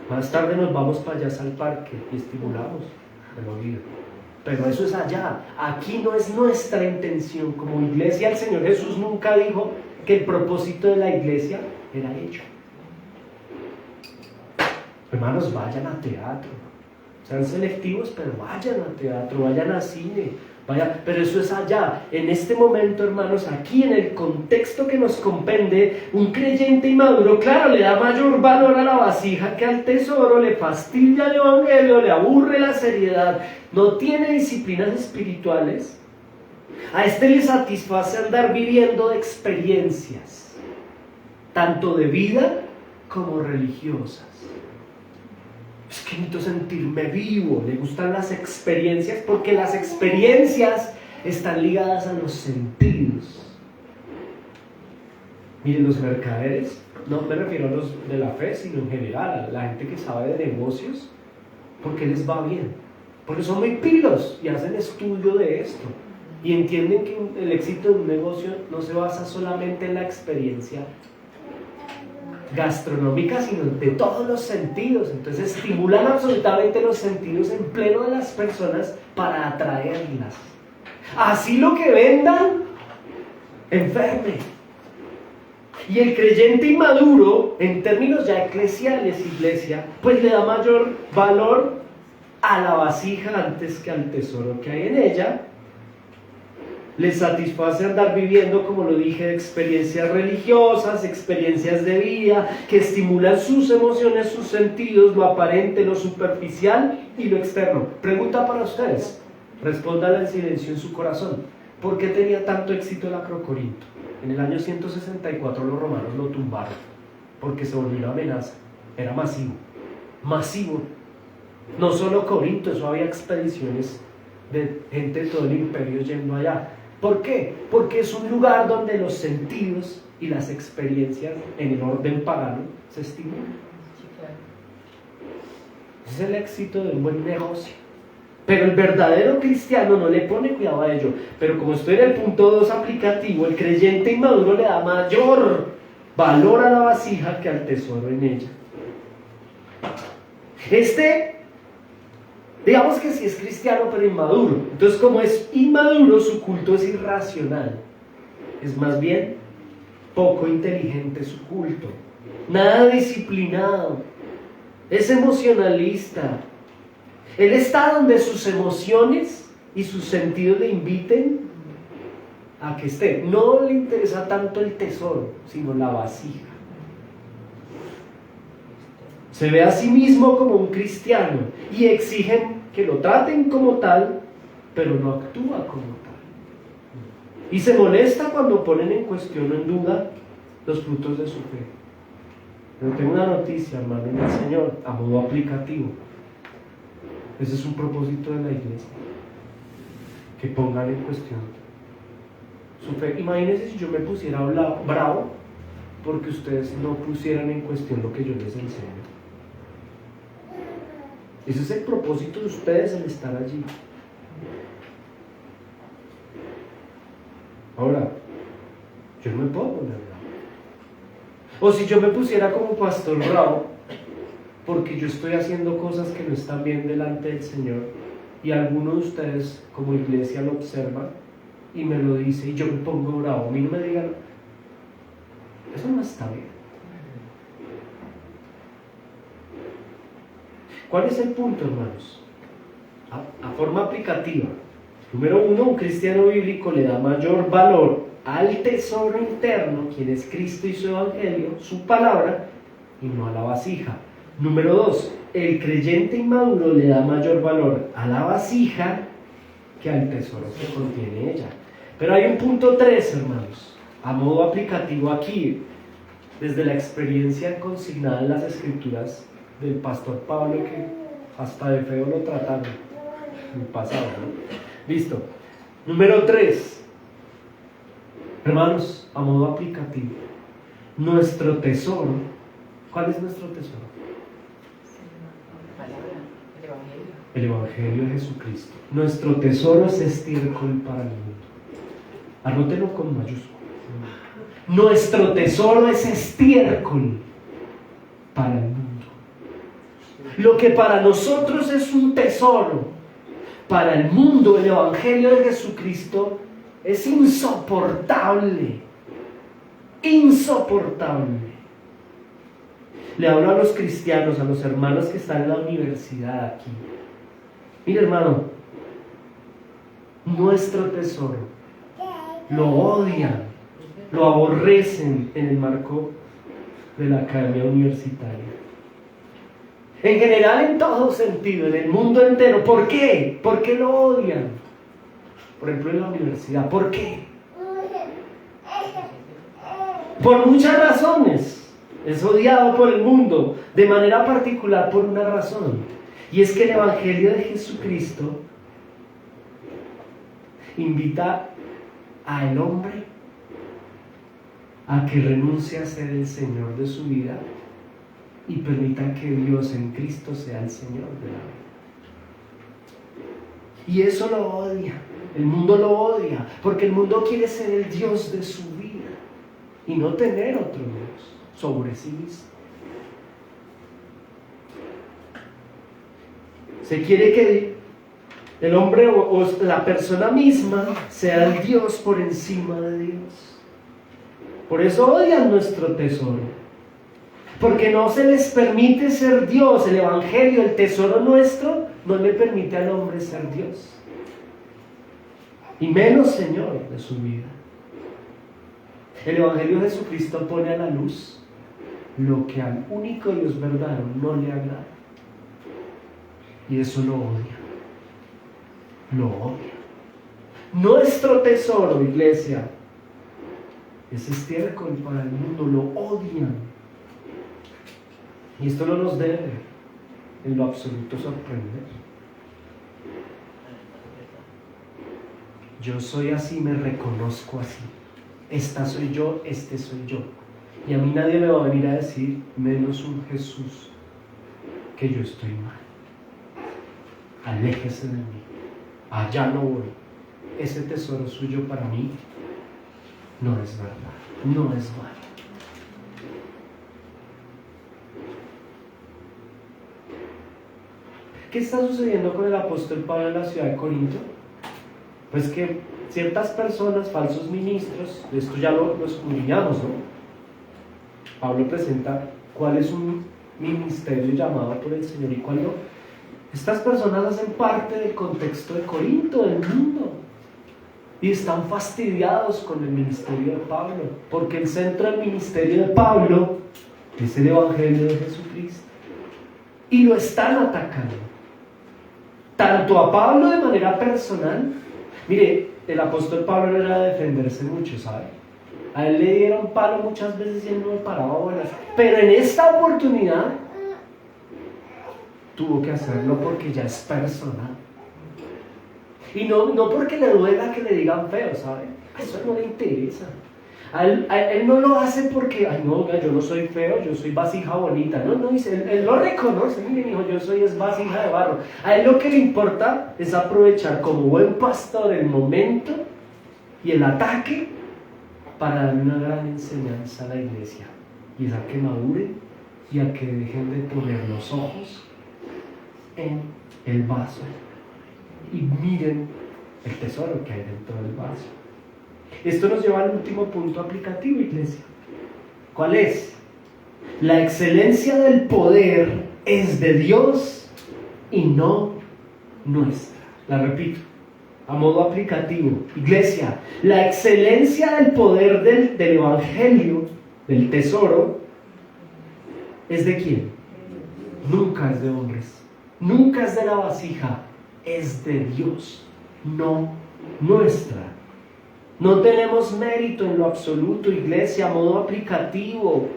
Más tarde nos vamos para allá al parque y estimulamos el oído, pero eso es allá. Aquí no es nuestra intención. Como iglesia, el Señor Jesús nunca dijo que el propósito de la iglesia era hecho. Hermanos, vayan a teatro, sean selectivos, pero vayan a teatro, vayan a cine, pero eso es allá. En este momento, hermanos, aquí en el contexto que nos compende, un creyente inmaduro, claro, le da mayor valor a la vasija que al tesoro, le fastidia el evangelio, le aburre la seriedad, no tiene disciplinas espirituales. A este le satisface andar viviendo de experiencias, tanto de vida como religiosas. Es que necesito sentirme vivo. Le gustan las experiencias porque las experiencias están ligadas a los sentidos. Miren, los mercaderes, no me refiero a los de la fe, sino en general, a la gente que sabe de negocios, porque les va bien, porque son muy pilos y hacen estudio de esto y entienden que el éxito de un negocio no se basa solamente en la experiencia gastronómica, sino de todos los sentidos. Entonces estimulan absolutamente los sentidos en pleno de las personas para atraerlas. Así lo que vendan enferme. Y el creyente inmaduro, en términos ya eclesiales, iglesia, pues le da mayor valor a la vasija antes que al tesoro que hay en ella. Le satisface andar viviendo, como lo dije, experiencias religiosas, experiencias de vida, que estimulan sus emociones, sus sentidos, lo aparente, lo superficial y lo externo. Pregunta para ustedes, respóndala en silencio en su corazón. ¿Por qué tenía tanto éxito el Acrocorinto? En el año 164 los romanos lo tumbaron porque se volvió una amenaza. Era masivo, masivo. No solo Corinto, eso había expediciones de gente de todo el imperio yendo allá. ¿Por qué? Porque es un lugar donde los sentidos y las experiencias en el orden pagano se estimulan. Ese es el éxito de un buen negocio. Pero el verdadero cristiano no le pone cuidado a ello. Pero como estoy en el punto 2 aplicativo, el creyente inmaduro le da mayor valor a la vasija que al tesoro en ella. Digamos que sí es cristiano, pero inmaduro. Entonces, como es inmaduro, su culto es irracional. Es más bien poco inteligente su culto. Nada disciplinado. Es emocionalista. Él está donde sus emociones y sus sentidos le inviten a que esté. No le interesa tanto el tesoro, sino la vasija. Se ve a sí mismo como un cristiano y exigen que lo traten como tal, pero no actúa como tal. Y se molesta cuando ponen en cuestión o en duda los frutos de su fe. Pero tengo una noticia, hermano, en el Señor, a modo aplicativo. Ese es un propósito de la iglesia, que pongan en cuestión su fe. Imagínense si yo me pusiera bravo porque ustedes no pusieran en cuestión lo que yo les enseño. Ese es el propósito de ustedes, el estar allí. Ahora, yo no me puedo poner bravo. O si yo me pusiera como pastor bravo porque yo estoy haciendo cosas que no están bien delante del Señor y alguno de ustedes como iglesia lo observa y me lo dice y yo me pongo bravo, a mí no me digan, eso no está bien. ¿Cuál es el punto, hermanos? A forma aplicativa. Número 1, un cristiano bíblico le da mayor valor al tesoro interno, quien es Cristo y su evangelio, su palabra, y no a la vasija. Número 2, el creyente inmaduro le da mayor valor a la vasija que al tesoro que contiene ella. Pero hay un punto 3, hermanos, a modo aplicativo aquí, desde la experiencia consignada en las Escrituras del pastor Pablo, que hasta de feo lo trataron en el pasado, ¿no? Listo. Número 3, hermanos, a modo aplicativo, nuestro tesoro. ¿Cuál es nuestro tesoro? El Evangelio de Jesucristo. Nuestro tesoro es estiércol para el mundo. Anótelo con mayúsculas. Nuestro tesoro es estiércol para el mundo. Lo que para nosotros es un tesoro, para el mundo, el Evangelio de Jesucristo es insoportable. Insoportable. Le hablo a los cristianos, a los hermanos que están en la universidad aquí. Mire, hermano, nuestro tesoro lo odian, lo aborrecen en el marco de la academia universitaria. En general, en todo sentido, en el mundo entero. ¿Por qué? ¿Por qué lo odian? Por ejemplo, en la universidad. ¿Por qué? Por muchas razones. Es odiado por el mundo, de manera particular por una razón. Y es que el Evangelio de Jesucristo invita al hombre a que renuncie a ser el Señor de su vida y permita que Dios en Cristo sea el Señor de la vida. Y eso lo odia, el mundo lo odia, porque el mundo quiere ser el Dios de su vida y no tener otro Dios sobre sí mismo. Se quiere que el hombre o la persona misma sea el Dios por encima de Dios. Por eso odian nuestro tesoro, porque no se les permite ser Dios. El Evangelio, el tesoro nuestro, no le permite al hombre ser Dios, y menos Señor de su vida. El Evangelio de Jesucristo pone a la luz lo que al único Dios verdadero no le agrada, y eso lo odia. Lo odia. Nuestro tesoro, iglesia, es estiércol para el mundo, lo odian. Y esto no nos debe en lo absoluto sorprender. Yo soy así, me reconozco así. Esta soy yo, este soy yo. Y a mí nadie me va a venir a decir, menos un Jesús, que yo estoy mal. Aléjese de mí. Allá no voy. Ese tesoro suyo para mí no es verdad, no es malo. ¿Qué está sucediendo con el apóstol Pablo en la ciudad de Corinto? Pues que ciertas personas, falsos ministros, esto ya lo escudriñamos, ¿no? Pablo presenta cuál es un ministerio llamado por el Señor y cuál no. Estas personas hacen parte del contexto de Corinto, del mundo, y están fastidiados con el ministerio de Pablo, porque el centro del ministerio de Pablo es el Evangelio de Jesucristo, y lo están atacando, tanto a Pablo de manera personal. Mire, el apóstol Pablo no era de defenderse mucho, ¿sabe? A él le dieron palo muchas veces y él no me paraba bolas, pero en esta oportunidad tuvo que hacerlo porque ya es personal. Y no porque le duela que le digan feo, ¿sabe? Eso no le interesa. A él no lo hace porque, ay no, yo no soy feo, yo soy vasija bonita. No, dice, él lo reconoce, mire hijo, yo soy vasija de barro. A él lo que le importa es aprovechar como buen pastor el momento y el ataque para dar una gran enseñanza a la iglesia. Y es a que maduren y a que dejen de poner los ojos en el vaso y miren el tesoro que hay dentro del vaso. Esto nos lleva al último punto aplicativo, iglesia. ¿Cuál es? La excelencia del poder es de Dios y no nuestra. La repito, a modo aplicativo. Iglesia, la excelencia del poder del Evangelio, del tesoro, ¿es de quién? Nunca es de hombres. Nunca es de la vasija. Es de Dios, no nuestra. No tenemos mérito en lo absoluto, iglesia, a modo aplicativo.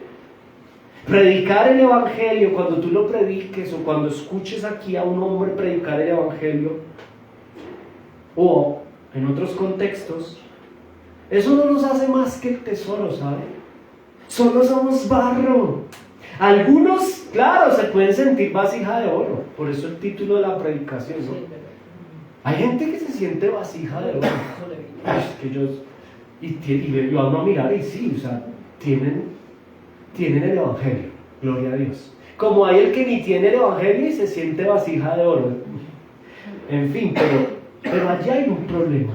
Predicar el Evangelio, cuando tú lo prediques o cuando escuches aquí a un hombre predicar el Evangelio, o en otros contextos, eso no nos hace más que el tesoro, ¿sabe? Solo somos barro. Algunos, claro, se pueden sentir vasija de oro, por eso el título de la predicación, ¿no? Hay gente que se siente vasija de oro. Es que ellos, y van a mirar y sí, o sea, tienen el Evangelio, gloria a Dios. Como hay el que ni tiene el Evangelio y se siente vasija de oro. En fin, pero allí hay un problema.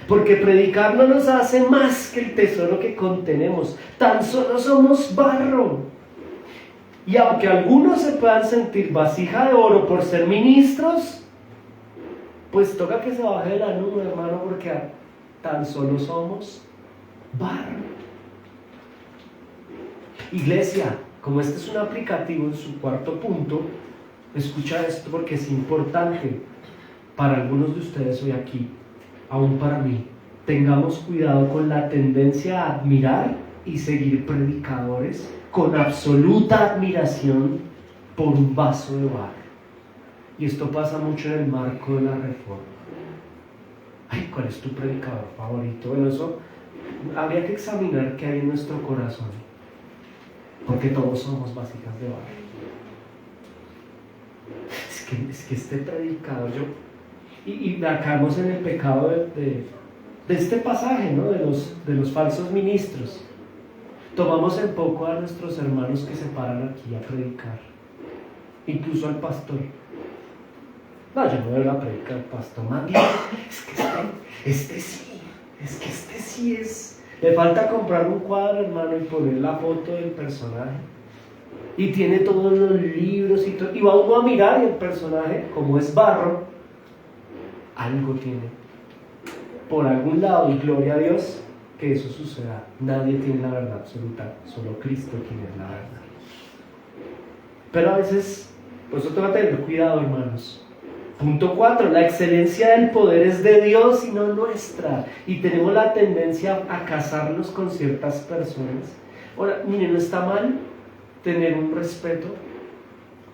Porque predicar no nos hace más que el tesoro que contenemos. Tan solo somos barro. Y aunque algunos se puedan sentir vasija de oro por ser ministros, pues toca que se baje de la nube, hermano, porque tan solo somos barro. Iglesia, como este es un aplicativo en su cuarto punto, escucha esto porque es importante para algunos de ustedes hoy aquí, aún para mí. Tengamos cuidado con la tendencia a admirar y seguir predicadores con absoluta admiración por un vaso de barro. Y esto pasa mucho en el marco de la reforma. Ay, ¿cuál es tu predicador favorito? Bueno, eso habría que examinar qué hay en nuestro corazón, porque todos somos vasijas de barro. Es que este predicador, y caemos en el pecado de este pasaje, ¿no? de los falsos ministros. Tomamos en poco a nuestros hermanos que se paran aquí a predicar, incluso al pastor. No, yo no veo la predica del pastor, más bien, es que este sí es. Le falta comprar un cuadro, hermano, y poner la foto del personaje. Y tiene todos los libros y todo. Y va uno a mirar y el personaje, como es barro, algo tiene. Por algún lado, y gloria a Dios, que eso suceda. Nadie tiene la verdad absoluta, solo Cristo tiene la verdad. Pero a veces, por eso tengo que tener cuidado, hermanos. Punto 4, la excelencia del poder es de Dios y no nuestra. Y tenemos la tendencia a casarnos con ciertas personas. Ahora, miren, no está mal tener un respeto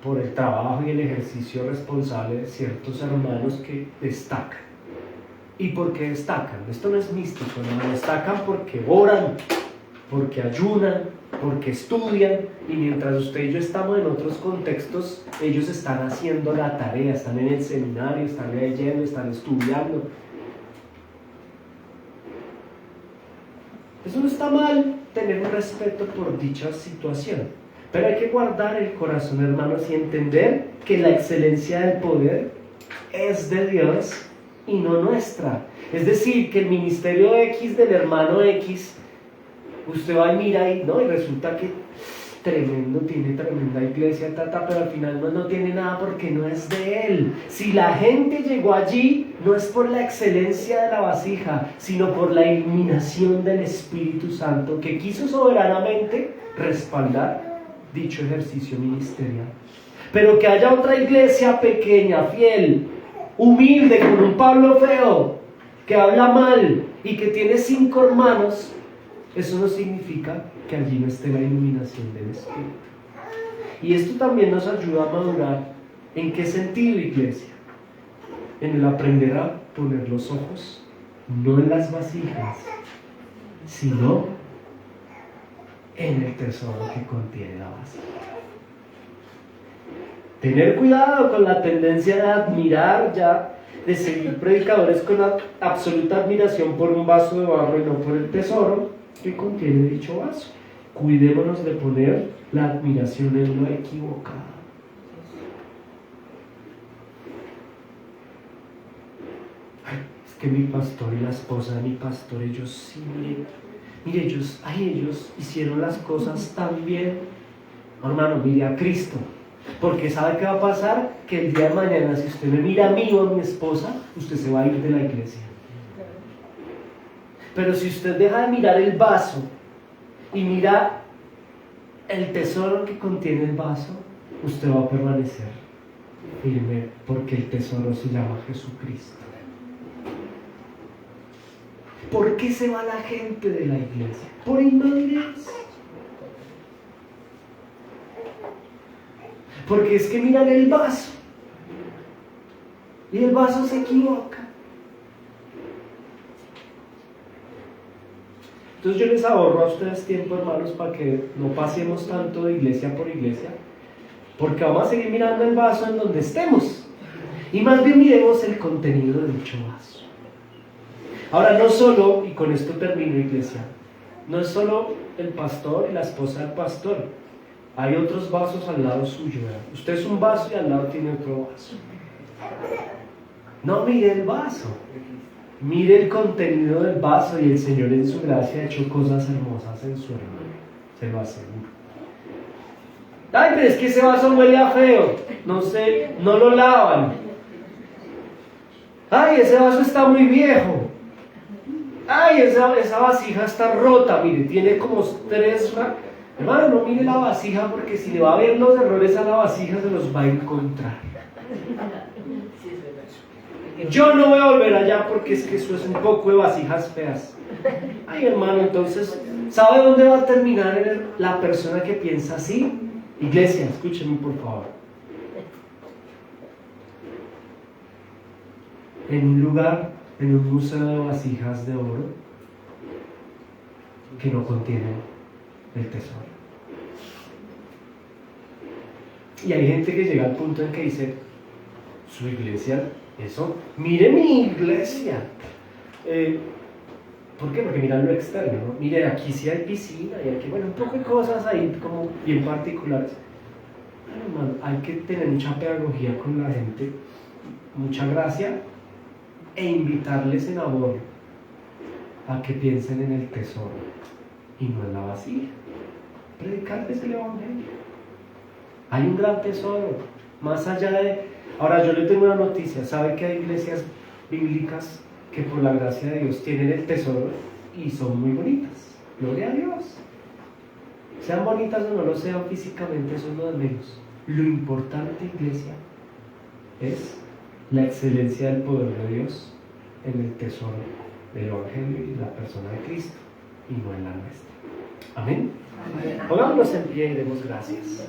por el trabajo y el ejercicio responsable de ciertos hermanos que destacan. ¿Y por qué destacan? Esto no es místico, no, destacan porque oran, porque ayunan, porque estudian, y mientras usted y yo estamos en otros contextos, ellos están haciendo la tarea, están en el seminario, están leyendo, están estudiando. Eso no está mal, tener un respeto por dicha situación, pero hay que guardar el corazón, hermanos, y entender que la excelencia del poder es de Dios y no nuestra. Es decir, que el ministerio X del hermano X, usted va y mira y resulta que tremendo, tiene tremenda iglesia, pero al final no tiene nada porque no es de él. Si la gente llegó allí, no es por la excelencia de la vasija, sino por la iluminación del Espíritu Santo, que quiso soberanamente respaldar dicho ejercicio ministerial. Pero que haya otra iglesia pequeña, fiel, humilde, con un Pablo feo, que habla mal y que tiene 5 hermanos, eso no significa que allí no esté la iluminación del Espíritu. Y esto también nos ayuda a madurar. ¿En qué sentido, iglesia? En el aprender a poner los ojos no en las vasijas, sino en el tesoro que contiene la vasija. Tener cuidado con la tendencia de admirar ya, de seguir predicadores con absoluta admiración por un vaso de barro y no por el tesoro que contiene dicho vaso. Cuidémonos de poner la admiración en lo equivocado. Ay, es que mi pastor y la esposa de mi pastor, ellos sí, mire, ellos hicieron las cosas tan bien. Hermano, mire a Cristo. Porque ¿sabe qué va a pasar? Que el día de mañana, si usted me mira a mí o a mi esposa, usted se va a ir de la iglesia. Pero si usted deja de mirar el vaso y mira el tesoro que contiene el vaso, usted va a permanecer firme, porque el tesoro se llama Jesucristo. ¿Por qué se va la gente de la iglesia? Por inmadurez. Porque es que miran el vaso y el vaso se equivoca. Entonces yo les ahorro a ustedes tiempo, hermanos, para que no pasemos tanto de iglesia por iglesia, porque vamos a seguir mirando el vaso en donde estemos y más bien miremos el contenido de dicho vaso. Ahora, no solo, y con esto termino, iglesia, no es solo el pastor y la esposa del pastor, hay otros vasos al lado suyo, ¿verdad? Usted es un vaso y al lado tiene otro vaso. No mire el vaso, mire el contenido del vaso, y el Señor en su gracia ha hecho cosas hermosas en su hermano, se lo aseguro. Ay, pero es que ese vaso huele a feo, no sé, no lo lavan. Ay, ese vaso está muy viejo. Ay, esa vasija está rota, mire, tiene como 3... Hermano, no mire la vasija, porque si le va a ver los errores a la vasija, se los va a encontrar. Yo no voy a volver allá porque es que eso es un poco de vasijas feas. Ay, hermano, entonces, ¿sabe dónde va a terminar la persona que piensa así? Iglesia, escúchenme por favor. En un lugar, en un museo de vasijas de oro que no contiene el tesoro. Y hay gente que llega al punto en que dice, su iglesia, eso, mire mi iglesia. ¿Por qué? Porque miran lo externo, ¿no? Mire, aquí sí hay piscina y aquí, bueno, un poco de cosas ahí como bien particulares. Bueno, hermano, hay que tener mucha pedagogía con la gente, mucha gracia, e invitarles en amor a que piensen en el tesoro y no en la vasija. Predicarles el evangelio. Hay un gran tesoro, más allá de... Ahora yo le tengo una noticia, ¿sabe que hay iglesias bíblicas que por la gracia de Dios tienen el tesoro y son muy bonitas? Gloria a Dios. Sean bonitas o no lo sean físicamente, eso es lo de menos. Lo importante, iglesia, es la excelencia del poder de Dios en el tesoro del Evangelio y la persona de Cristo, y no en la nuestra. Amén. Amén. Pongámonos en pie y demos gracias.